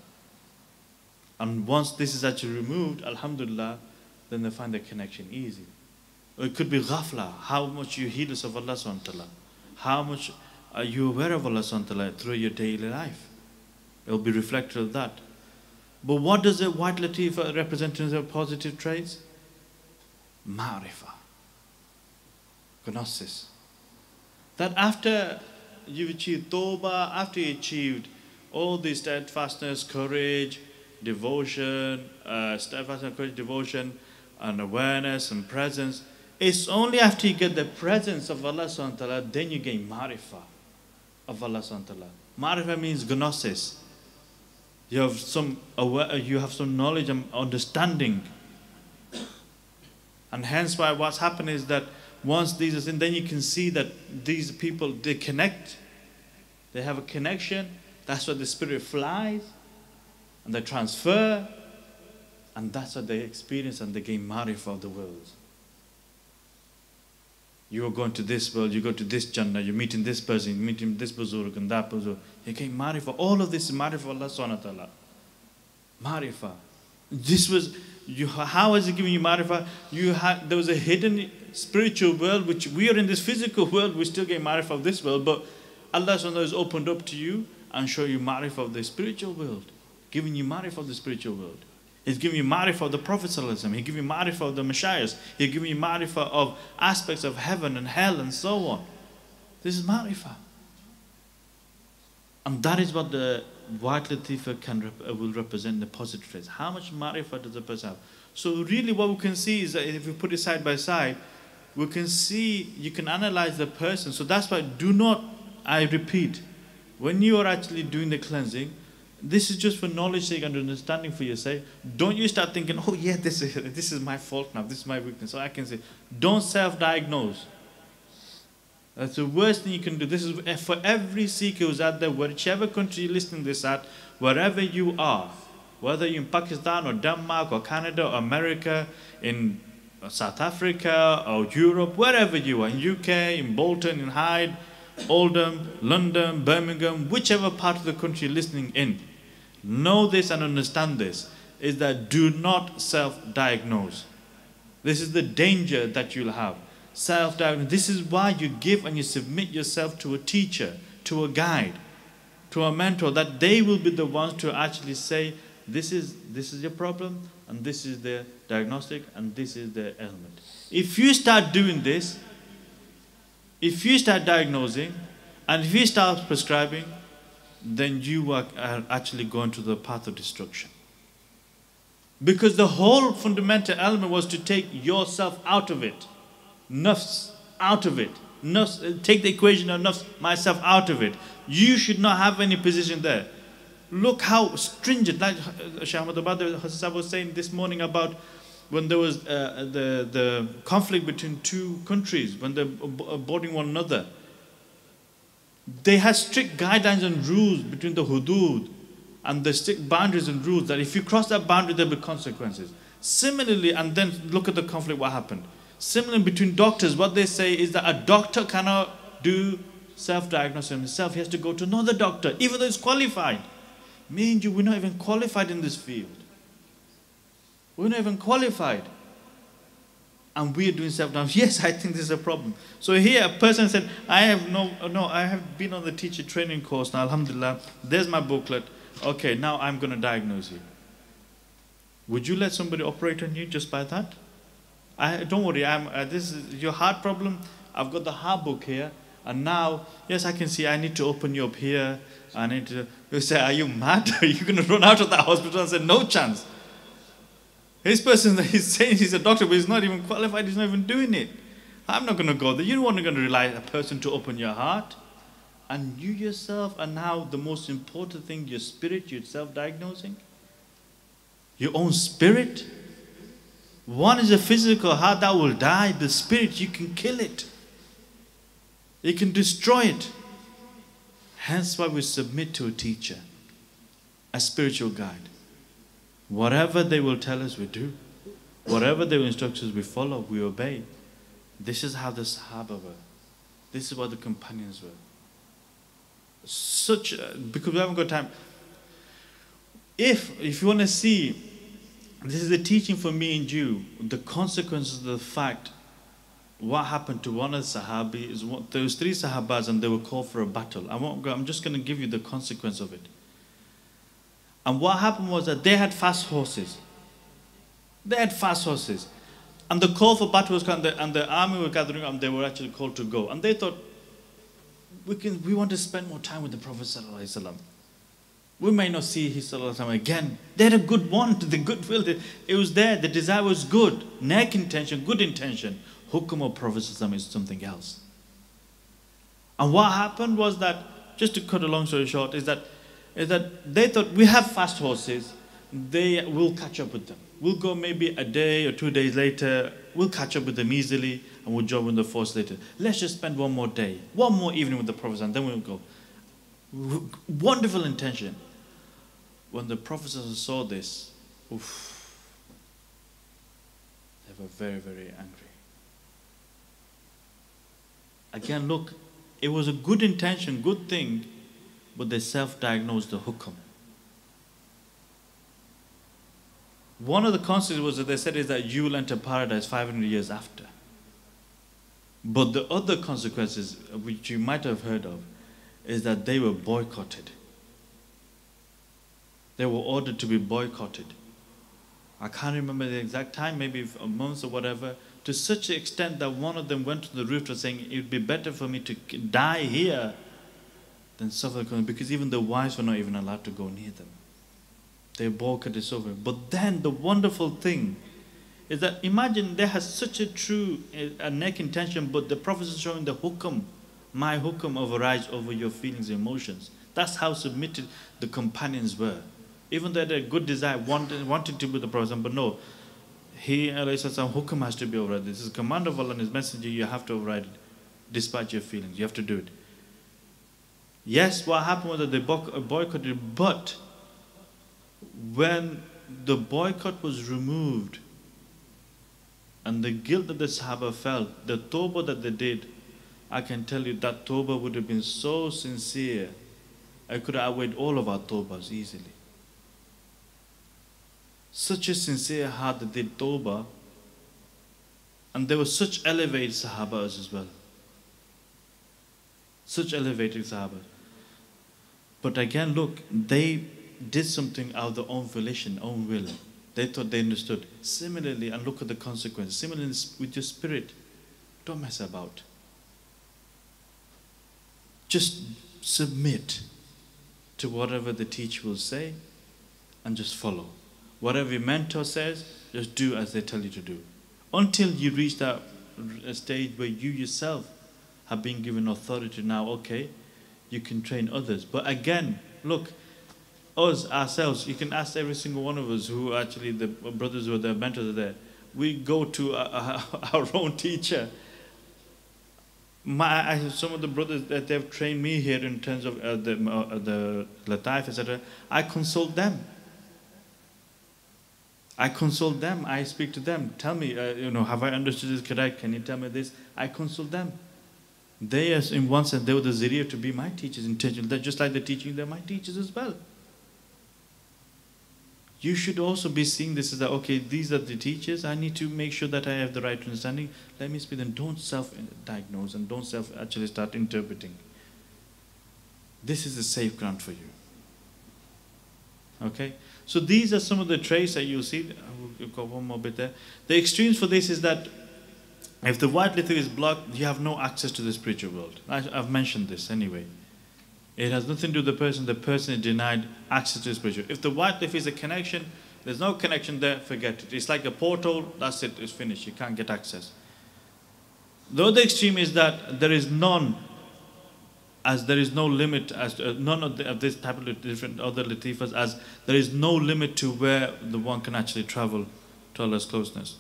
And once this is actually removed, alhamdulillah, then they find the connection easy. Or it could be ghafla, how much you heedless of Allah subhanahu wa ta'ala. How much are you aware of Allah subhanahu wa ta'ala through your daily life? It will be reflected of that. But what does a white latifa represent in terms of positive traits? Ma'rifah. Gnosis. That after you've achieved tawbah, after you achieved all these steadfastness, courage, devotion, devotion, and awareness and presence, it's only after you get the presence of Allah subhanahu wa ta'ala, then you gain ma'rifah of Allah subhanahu wa ta'ala. Ma'rifah means gnosis. You have some knowledge and understanding. And hence why what's happened is that once these are in, then you can see that these people, they connect. They have a connection. That's why the spirit flies. And they transfer. And that's what they experience and they gain ma'rifah of the world. You are going to this world, you go to this Jannah, you're meeting this person, you're meeting this buzurg and that buzurg. You gain ma'rifah. All of this is ma'rifah of Allah subhanahu wa ta'ala. Ma'rifah. This was, how is it giving you ma'rifah? There was a hidden spiritual world, which we are in this physical world, we still get ma'rifah of this world, but Allah subhanahu wa ta'ala has opened up to you and show you ma'rifah of the spiritual world. Giving you ma'rifah of the spiritual world. He's giving you ma'rifah of the Prophet ﷺ. He's giving you ma'rifah of the Mashayikhs. He's giving you ma'rifah of aspects of heaven and hell and so on. This is ma'rifah. And that is what the white latifa will represent, the positive traits. How much ma'rifah does the person have? So really what we can see is that if we put it side by side, we can see, you can analyze the person. So that's why do not, I repeat, when you are actually doing the cleansing, this is just for knowledge sake and understanding for yourself. Don't you start thinking, oh yeah, this is my fault now, this is my weakness. So I can say, don't self-diagnose. That's the worst thing you can do. This is for every seeker who's out there, whichever country you're listening to this at, wherever you are, whether you're in Pakistan or Denmark or Canada or America, in South Africa or Europe, wherever you are, in UK, in Bolton, in Hyde, Oldham, London, Birmingham, whichever part of the country you're listening in, know this and understand this, is that do not self-diagnose. This is the danger that you'll have. Self-diagnose. This is why you give and you submit yourself to a teacher, to a guide, to a mentor, that they will be the ones to actually say, this is your problem, and this is the diagnostic, and this is the ailment. If you start doing this, if you start diagnosing, and if you start prescribing, then you are actually going to the path of destruction. Because the whole fundamental element was to take yourself out of it. Nafs out of it. Nafs, take the equation of nafs, myself out of it. You should not have any position there. Look how stringent, like Shaykh Ahmad Abad was saying this morning about when there was the conflict between two countries, when they're boarding one another. They had strict guidelines and rules between the hudud and the strict boundaries and rules that if you cross that boundary, there'll be consequences. Similarly, and then look at the conflict, what happened. Similarly, between doctors, what they say is that a doctor cannot do self-diagnosis himself. He has to go to another doctor, even though he's qualified. Me and you, we're not even qualified in this field. We're not even qualified. And we're doing self-diagnosis. Yes, I think this is a problem. So here, a person said, I have been on the teacher training course now, alhamdulillah. There's my booklet. Okay, now I'm going to diagnose you. Would you let somebody operate on you just by that? Don't worry, this is your heart problem. I've got the heart book here. And now, yes, I can see I need to open you up here. I need to, you say, are you mad? Are you going to run out of that hospital? And say, no chance. This person, he's saying he's a doctor, but he's not even qualified. He's not even doing it. I'm not going to go there. You're not going to rely on a person to open your heart. And you yourself are now the most important thing, your spirit, you're self-diagnosing. Your own spirit. One is a physical heart that will die. The spirit, you can kill it. You can destroy it. Hence why we submit to a teacher, a spiritual guide. Whatever they will tell us, we do. Whatever they will instruct us, we follow, we obey. This is how the Sahaba were. This is what the companions were. Because we haven't got time. If you want to see, this is the teaching for me and you, the consequences of the fact, what happened to one of the Sahabi is there was 3 Sahabas and they were called for a battle. I'm just going to give you the consequence of it. And what happened was that they had fast horses. They had fast horses. And the call for battle was coming, and the army were gathering up, and they were actually called to go. And they thought, we want to spend more time with the Prophet ﷺ. We may not see his ﷺ again. They had a good want, the goodwill. It was there. The desire was good. Nek intention, good intention. Hukum of Prophet ﷺ is something else. And what happened was that, just to cut a long story short, is that they thought, we have fast horses. They will catch up with them. We'll go maybe a day or 2 days later. We'll catch up with them easily and we'll join with the force later. Let's just spend one more day, one more evening with the Prophet and then we'll go. Wonderful intention. When the Prophet saw this, they were very, very angry. Again, look, it was a good intention, good thing, but they self-diagnosed the hukum. One of the consequences was that they said is that you will enter paradise 500 years after. But the other consequences, which you might have heard of, is that they were boycotted. They were ordered to be boycotted. I can't remember the exact time, maybe a month or whatever, to such an extent that one of them went to the roof saying, it would be better for me to die here than suffer, because even the wives were not even allowed to go near them. They boycotted so over. But then the wonderful thing is that imagine they had such a true neck intention, but the Prophet is showing the hukum, my hukum overrides over your feelings and emotions. That's how submitted the companions were. Even though they had a good desire, wanted to be the Prophet, but no, he, hukum has to be overridden. This is a command of Allah and His Messenger, you have to override it, despite your feelings. You have to do it. Yes, what happened was that they boycotted, but when the boycott was removed and the guilt that the Sahaba felt, the tawbah that they did, I can tell you that tawbah would have been so sincere, I could have outweighed all of our tawbahs easily. Such a sincere heart that did tawbah, and there were such elevated Sahabas as well. Such elevated Sahabas. But again, look, they did something out of their own volition, own will. They thought they understood. Similarly, and look at the consequences. Similarly, with your spirit, don't mess about. Just submit. to whatever the teacher will say and just follow. Whatever your mentor says, just do as they tell you to do. Until you reach that stage where you yourself have been given authority now, okay, you can train others. But again, look, us, ourselves, you can ask every single one of us who actually, the brothers who are there, mentors are there, we go to our own teacher. Some of the brothers that they've trained me here in terms of the Latayf, etc., I consult them. I speak to them. Tell me, have I understood this correct? Can you tell me this? I consult them. They, as in one sense, they were the ziriya to be my teachers intentionally. They're just like they're teaching, they're my teachers as well. You should also be seeing this as that, okay, these are the teachers, I need to make sure that I have the right understanding. Let me speak them. Don't self-diagnose and don't actually start interpreting. This is a safe ground for you. Okay? So these are some of the traits that you'll see. We've got one more bit there. The extremes for this is that if the white little is blocked, you have no access to the spiritual world. I've mentioned this anyway. It has nothing to do with the person is denied access to the spiritual. If the white lift is a connection, there's no connection there, forget it. It's like a portal, that's it, it's finished. You can't get access. The other extreme is that there is none, as there is no limit, as to, none of this type of different other latifas, as there is no limit to where the one can actually travel to Allah's closeness.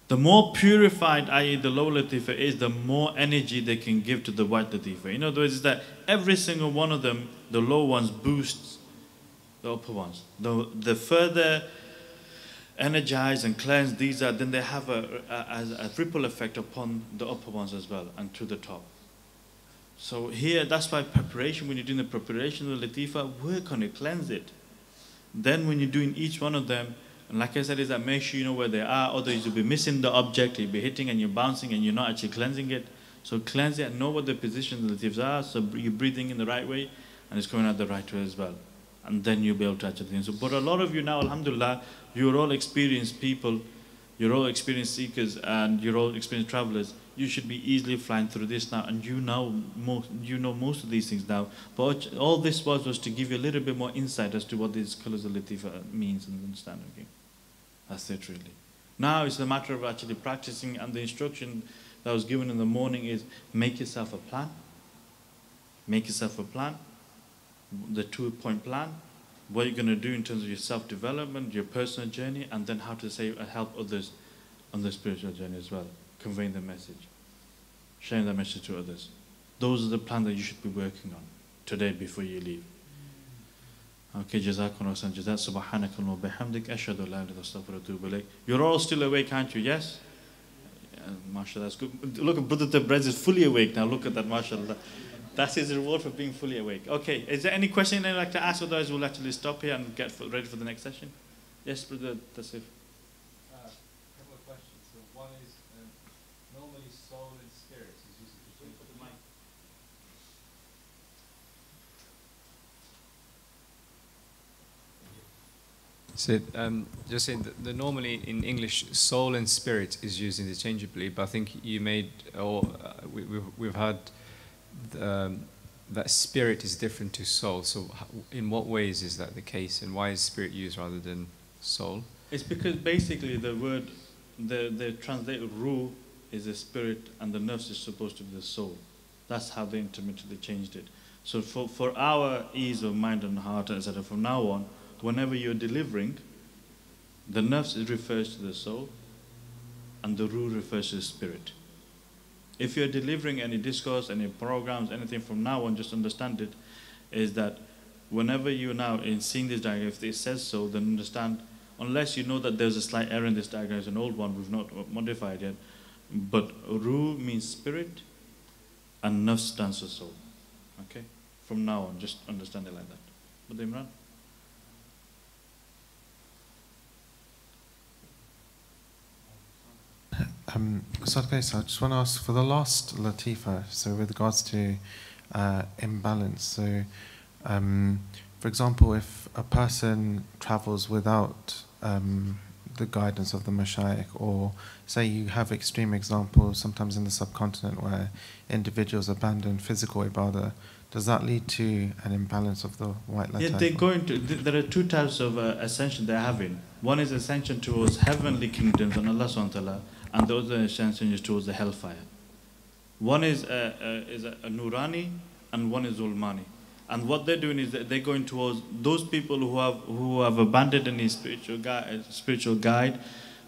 The more purified, i.e. the low latifa is, the more energy they can give to the white latifa. In other words, is that every single one of them, the low ones boosts the upper ones. The further energized and cleansed these are, then they have a ripple effect upon the upper ones as well and to the top. So here, that's why preparation, when you're doing the preparation of the latifa, work on it, cleanse it. Then when you're doing each one of them, and like I said, is that make sure you know where they are, otherwise you'll be missing the object, you'll be hitting and you're bouncing and you're not actually cleansing it. So cleanse it and know what the positions of the latifs are, so you're breathing in the right way and it's coming out the right way as well. And then you'll be able to actually think. So, but a lot of you now, alhamdulillah, you're all experienced people, you're all experienced seekers and you're all experienced travelers. You should be easily flying through this now, and you know most of these things now. But all this was to give you a little bit more insight as to what these colors of latifa means and understand. Okay, that's it really. Now it's a matter of actually practicing, and the instruction that was given in the morning is make yourself a plan. Make yourself a plan, the 2-point plan, what you're going to do in terms of your self-development, your personal journey, and then how to help others on the spiritual journey as well, conveying the message, sharing the message to others. Those are the plans that you should be working on today before you leave. Okay, jazakumullah khairan, jazak, subhanakallahumma bihamdik, ashhadu an la ilaha illa anta astaghfiruka wa atubu ilayk. You're all still awake, aren't you? Yes? Yeah, mashallah, that's good. Look at Brother Tabrez is fully awake now. Look at that, mashallah. That's his reward for being fully awake. Okay, is there any question you'd like to ask? Otherwise, we'll actually stop here and get ready for the next session. Yes, Brother Tasif. A couple of questions. So one is, normally soul and spirit is used to change the mic. So just saying that normally in English, soul and spirit is used interchangeably, but I think you made, or we've had that spirit is different to soul. So in what ways is that the case, and why is spirit used rather than soul? It's because basically the word, the translated ruh is the spirit and the nafs is supposed to be the soul. That's how they intermittently changed it. So for our ease of mind and heart, etc., from now on, whenever you're delivering, the nafs refers to the soul and the ruh refers to the spirit. If you're delivering any discourse, any programs, anything from now on, just understand it, is that whenever you're now in seeing this diagram, if it says so, then understand, unless you know that there's a slight error in this diagram, it's an old one, we've not modified yet, but ruh means spirit, and nafs stands for soul. Okay? From now on, just understand it like that. But Imran? So I just want to ask for the last latifa, so with regards to imbalance. So, for example, if a person travels without the guidance of the mashayikh, or say you have extreme examples sometimes in the subcontinent where individuals abandon physical ibadah does that lead to an imbalance of the white Yeah, Latayf? they're going to. There are two types of ascension they're having. One is ascension towards heavenly kingdoms on Allah subhanahu wa ta'ala, and the other ascension is towards the hellfire. One is a Nurani, and one is Ulmani. And what they're doing is that they're going towards those people who have abandoned any spiritual guide,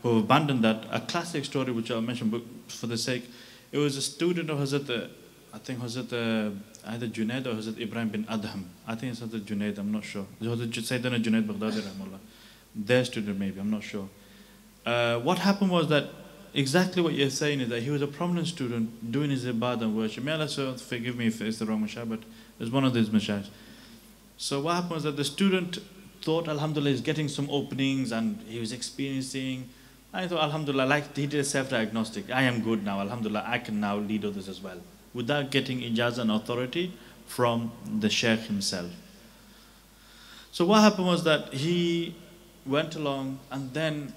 who have abandoned that. A classic story which I'll mention, but for the sake, it was a student of Hazrat, I think Hazrat either Junaid or Hazrat Ibrahim bin Adham. I think it's Hazrat Junaid, I'm not sure. Hazrat Sayyidina Junaid Baghdadi Rahimahullah. Their student maybe, I'm not sure. What happened was that exactly what you're saying is that he was a prominent student doing his ibadah and worship. May Allah forgive me if it's the wrong mashayikh, but it's one of these mashayikhs. So what happened was that the student thought, Alhamdulillah, he's getting some openings and he was experiencing. I thought, Alhamdulillah, like he did a self-diagnostic. I am good now, Alhamdulillah, I can now lead others as well, without getting ijazah and authority from the sheikh himself. So what happened was that he went along and then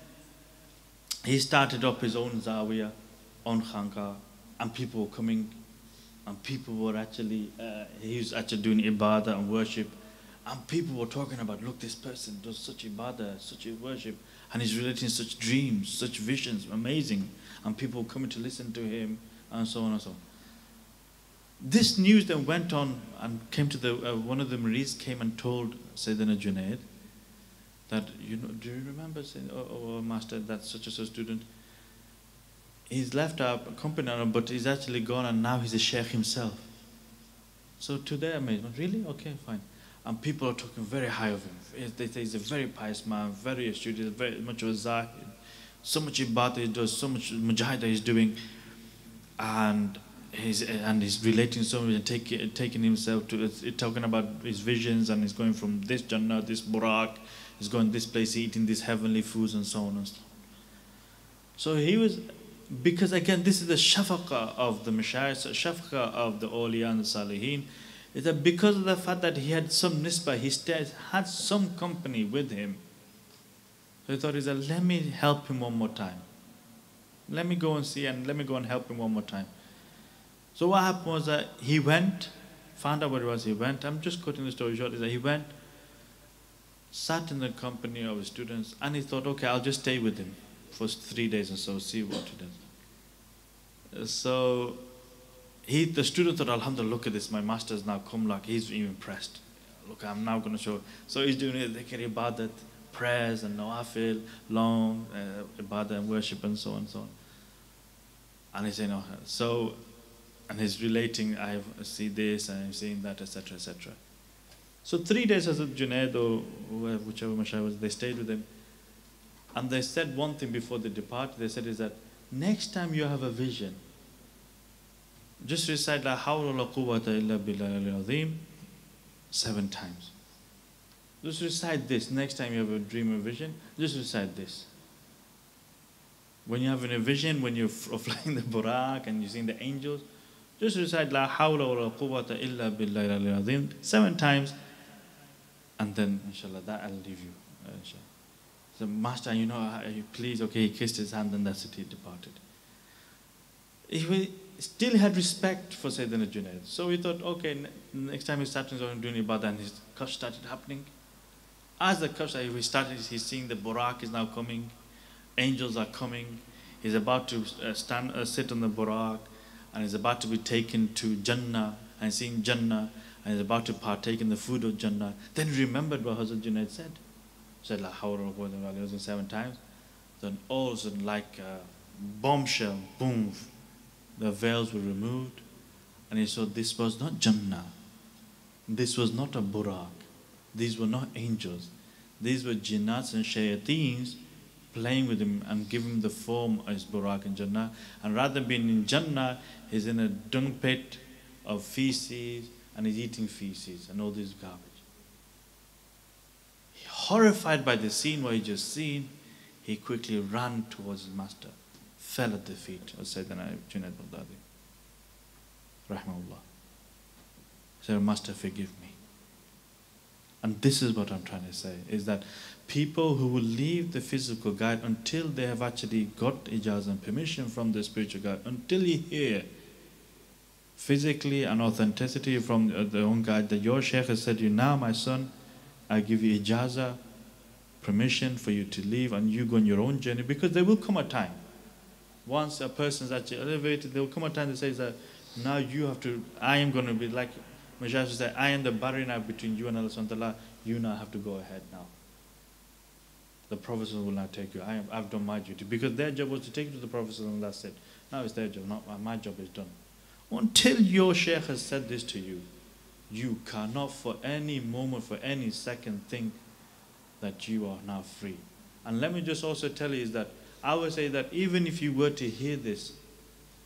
he started up his own zawiyah, own khanqa, and people were coming, and people were actually, he was actually doing ibadah and worship, and people were talking about, look, this person does such ibadah, such worship, and he's relating such dreams, such visions, amazing, and people were coming to listen to him, and so on and so on. This news then went on and came to the, one of the Marids came and told Sayyidina Junaid that, you know, do you remember saying, oh master, that's such a student, he's left our company, but he's actually gone and now he's a sheikh himself. So to their amazement, really? Okay, fine. And people are talking very high of him. They say he's a very pious man, very astute, very much of a zahid, so much ibadah he does, so much mujahidah he's doing, and he's relating so much and taking himself to, talking about his visions, and he's going from this Jannah, this Burak, he's going this place, eating these heavenly foods and so on and so on. So he was, because again, this is the shafaqah of the mashayikh, shafaqah of the awliya and the salihin, is that because of the fact that he had some nisbah, he had some company with him. So he thought, let me help him one more time. Let me go and see, and let me go and help him one more time. So what happened was that he went, found out what it was, he went, I'm just cutting the story short, is that he went, sat in the company of his students, and he thought, okay, I'll just stay with him for 3 days or so, see what he does. So the student thought, Alhamdulillah, look at this, my master's now come, like, he's impressed. Look, I'm now going to show. So he's doing it, dhikr, ibadat, prayers and nawafil, long ibadah and worship and so on and so on. And he's saying, oh, so, and he's relating, I see this and I'm seeing that, etc., etc. So 3 days as a Junaid or whichever mashayikh was, they stayed with him. And they said one thing before they departed. They said is that next time you have a vision, just recite La hawla wa la quwwata illa billahi al-azim 7 times. Just recite this. Next time you have a dream or vision, just recite this. When you're having a vision, when you're flying the Burak and you're seeing the angels, just recite La hawla wa la quwwata illa billahi al-azim 7 times. And then, inshallah, that I'll leave you. Inshallah. So, master, you know, please, okay, he kissed his hand and that's it, he departed. He still had respect for Sayyidina Junaid. So he thought, okay, next time he started doing ibadah and his kashf started happening. As the kashf, he's seeing the Burak is now coming, angels are coming, he's about to sit on the Burak, and he's about to be taken to Jannah, and seeing Jannah, and he's about to partake in the food of Jannah. Then he remembered what Hazrat Junaid said. Said La hawla wa la quwwata illa billah 7 times. Then all of a sudden, like a bombshell, boom, the veils were removed, and he saw this was not Jannah. This was not a Burak. These were not angels. These were jinnats and shayateens playing with him and giving him the form as Burak and Jannah. And rather than being in Jannah, he's in a dung pit of feces, and he's eating feces and all this garbage. Horrified by the scene what he just seen, he quickly ran towards his master, fell at the feet of Sayyidina Junaid Baghdadi, rahimahullah. Said, Master, forgive me. And this is what I'm trying to say, is that people who will leave the physical guide until they have actually got ijazah and permission from the spiritual guide, until you hear physically and authenticity from the own guide that your Shaykh has said to you, now my son, I give you ijazah, permission for you to leave and you go on your own journey, because there will come a time, once a person is actually elevated, there will come a time that says that now you have to, I am going to be like Mashayikh said, I am the barrier now between you and Allah subhanahu wa ta'ala, you now have to go ahead now. The Prophet will not take you. I've done my duty. Because their job was to take you to the Prophet and that's it. Now it's their job, not my job is done. Until your Shaykh has said this to you, you cannot for any moment, for any second think that you are now free. And let me just also tell you is that I would say that even if you were to hear this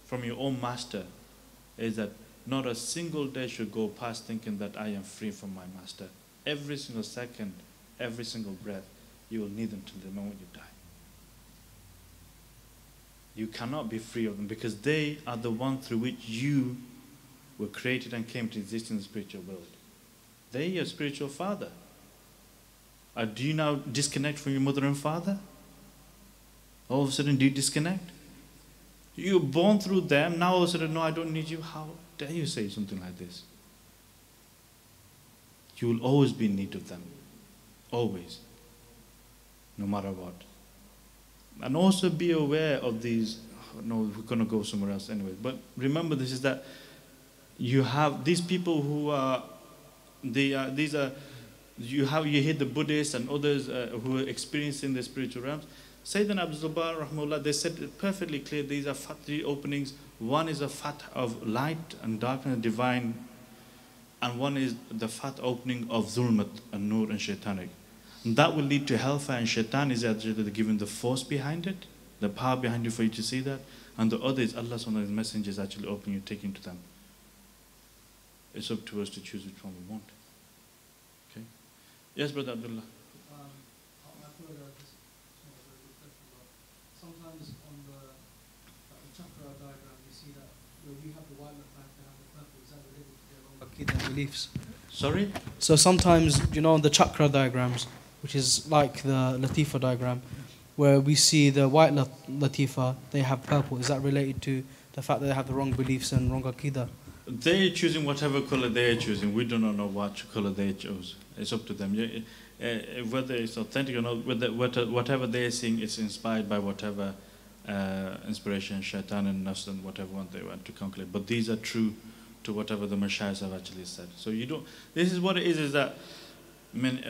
from your own master, is that not a single day should go past thinking that I am free from my master. Every single second, every single breath, you will need them till the moment you die. You cannot be free of them because they are the one through which you were created and came to exist in the spiritual world. They are your spiritual father. Do you now disconnect from your mother and father? All of a sudden, do you disconnect? You're born through them, now all of a sudden, no, I don't need you. How dare you say something like this? You will always be in need of them. Always. No matter what. And also be aware of these, no, we're going to go somewhere else anyway. But remember this is that you have these people who are, you hear the Buddhists and others who are experiencing the spiritual realms. Sayyidina Abdul Jabbar, rahmahullah, they said it perfectly clear, these are three openings. One is a fat of light and darkness and divine, and one is the fat opening of zulmat and nur and shaitanic. And that will lead to hellfire, and shaitan is actually given the force behind it, the power behind it for you to see that. And the other is Allah subhanahu wa ta'ala's messenger is actually opening you, taking to them. It's up to us to choose which one we want. Okay? Yes, Brother Abdullah. Sometimes on the chakra diagram, you see that where we have the white Latayf, they have the purple. Is that related to their own Aqidah and beliefs? Sorry? So sometimes, on the chakra diagrams, which is like the Latifa diagram, where we see the white Latifa, they have purple. Is that related to the fact that they have the wrong beliefs and wrong Aqidah? They're choosing whatever color they're choosing. We do not know what color they chose. It's up to them. Whether it's authentic or not, whatever they're seeing is inspired by whatever inspiration, shaitan and nafs and whatever one they want to calculate. But these are true to whatever the Mashayikhs have actually said. So you don't, this is what it is that min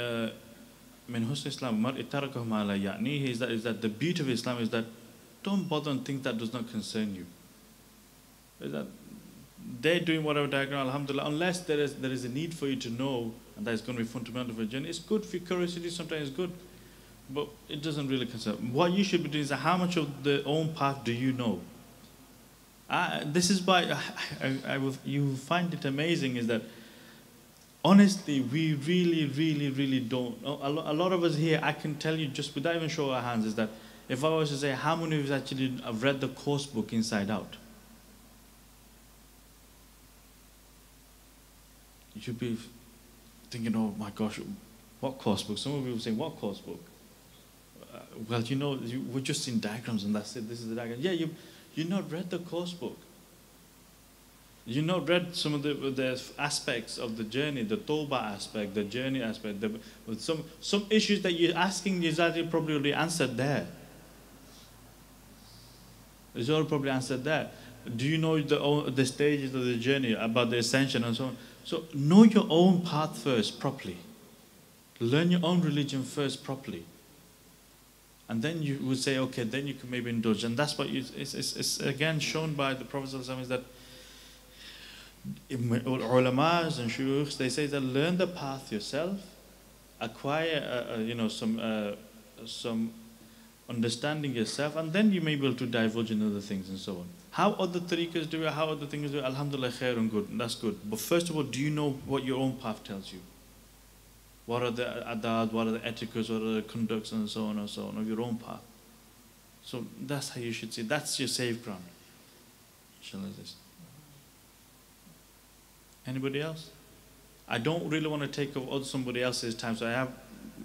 husn Islam mar itarakahu ma la ya'nihi, is that the beauty of Islam is that don't bother and think that does not concern you. Is that they're doing whatever diagram, alhamdulillah, unless there is a need for you to know, and that is going to be fundamental for a journey. It's good for curiosity, sometimes it's good, but it doesn't really concern. What you should be doing is how much of the own path do you know? This is why you find it amazing is that honestly, we really don't know. A lot of us here, I can tell you just without even showing our hands, is that if I was to say how many of us actually have read the course book inside out, you should be thinking, oh my gosh, what course book? Some of you will say, what course book? Well, we're just in diagrams and that's it. This is the diagram. Yeah, you've not read the course book. You've not read some of the aspects of the journey, the tawbah aspect, the journey aspect. Some issues that you're asking is actually probably already answered there. It's all probably answered there. Do you know the stages of the journey, about the ascension and so on? So know your own path first properly. Learn your own religion first properly. And then you would say, okay, then you can maybe indulge. And that's what it's again shown by the Prophet ﷺ is that ulamas and shuyukhs, they say that learn the path yourself, acquire some understanding yourself, and then you may be able to divulge in other things and so on. How other tariqas do it, how other things do it, alhamdulillah, khair and good, that's good. But first of all, do you know what your own path tells you? What are the adab, what are the etiquettes, what are the conducts and so on of your own path? So that's how you should see. That's your safe ground. Inshallah. Anybody else? I don't really want to take up somebody else's time, so I have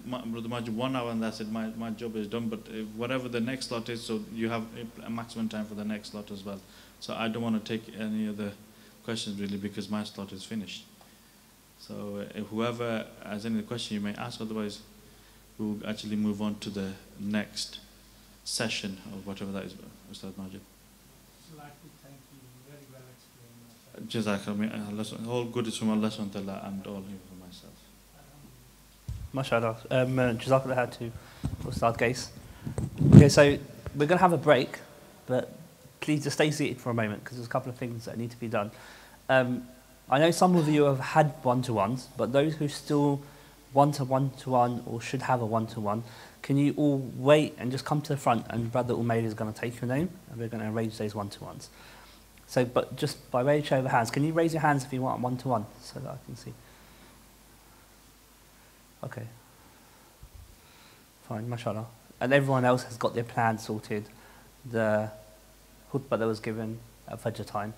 Brother Majid 1 hour and that's it. My job is done, but whatever the next slot is, so you have a maximum time for the next slot as well. So I don't want to take any of the questions really, because my slot is finished. So if whoever has any question, you may ask. Otherwise, we'll actually move on to the next session or whatever that is. Ustad Majid. Thank you. Very well explained. Jazakallah. All good is from Allah and all for myself. MashaAllah. Jazakallah to Ustad Gais. Okay, so we're going to have a break, but please just stay seated for a moment because there's a couple of things that need to be done. I know some of you have had one-to-ones, but those who still want a one-to-one or should have a one-to-one, can you all wait and just come to the front, and Brother Umair is going to take your name and we're going to arrange those one-to-ones. So, but just by way of show of hands, can you raise your hands if you want a one-to-one so that I can see? Okay. Fine, mashallah. And everyone else has got their plan sorted. The khutbah that was given at Fajr time,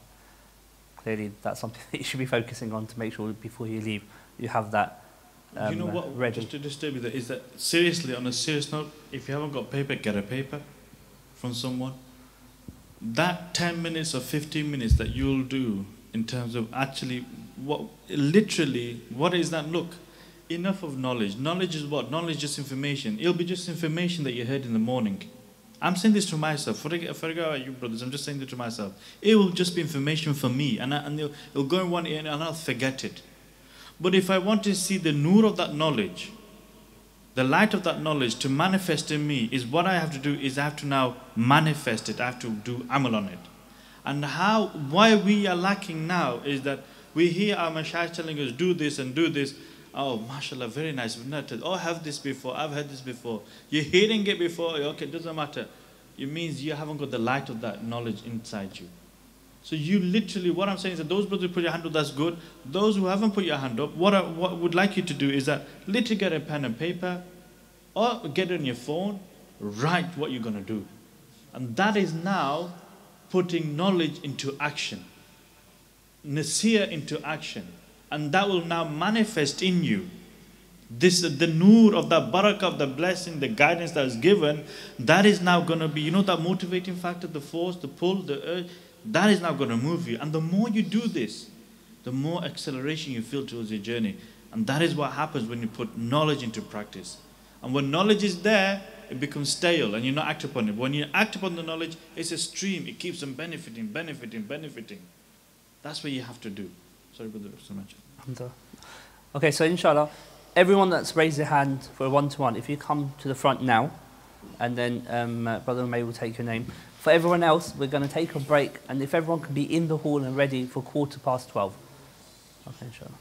clearly that's something that you should be focusing on to make sure before you leave you have that you know what, ready. just to disturb you, that is that seriously, on a serious note, if you haven't got paper, get a paper from someone. That 10 minutes or 15 minutes that you'll do in terms of actually, literally, what is that? Look, enough of knowledge. Knowledge is what? Knowledge is just information. It'll be just information that you heard in the morning. I'm saying this to myself. Forget about you brothers, I'm just saying this to myself. It will just be information for me, and it'll go in one ear and I'll forget it. But if I want to see the nur of that knowledge, the light of that knowledge to manifest in me, is what I have to do is I have to now manifest it. I have to do amal on it. And why we are lacking now is that we hear our mashayikh telling us do this and do this. Oh, mashallah, very nice. Oh, I have this before. I've heard this before. You're hearing it before. Okay, it doesn't matter. It means you haven't got the light of that knowledge inside you. So you literally, what I'm saying is that those brothers who put your hand up, that's good. Those who haven't put your hand up, what I would like you to do is that literally get a pen and paper or get it on your phone, write what you're going to do. And that is now putting knowledge into action. Nasir into action. And that will now manifest in you. The nur of that barakah, of the blessing, the guidance that is given, that is now going to be, that motivating factor, the force, the pull, the urge, that is now going to move you. And the more you do this, the more acceleration you feel towards your journey. And that is what happens when you put knowledge into practice. And when knowledge is there, it becomes stale and you're not acting upon it. When you act upon the knowledge, it's a stream. It keeps on benefiting. That's what you have to do. Sorry, brother, so much. Okay, so inshallah, everyone that's raised their hand for a one-to-one, if you come to the front now, and then Brother May will take your name. For everyone else, we're going to take a break, and if everyone can be in the hall and ready for 12:15. Okay, inshallah.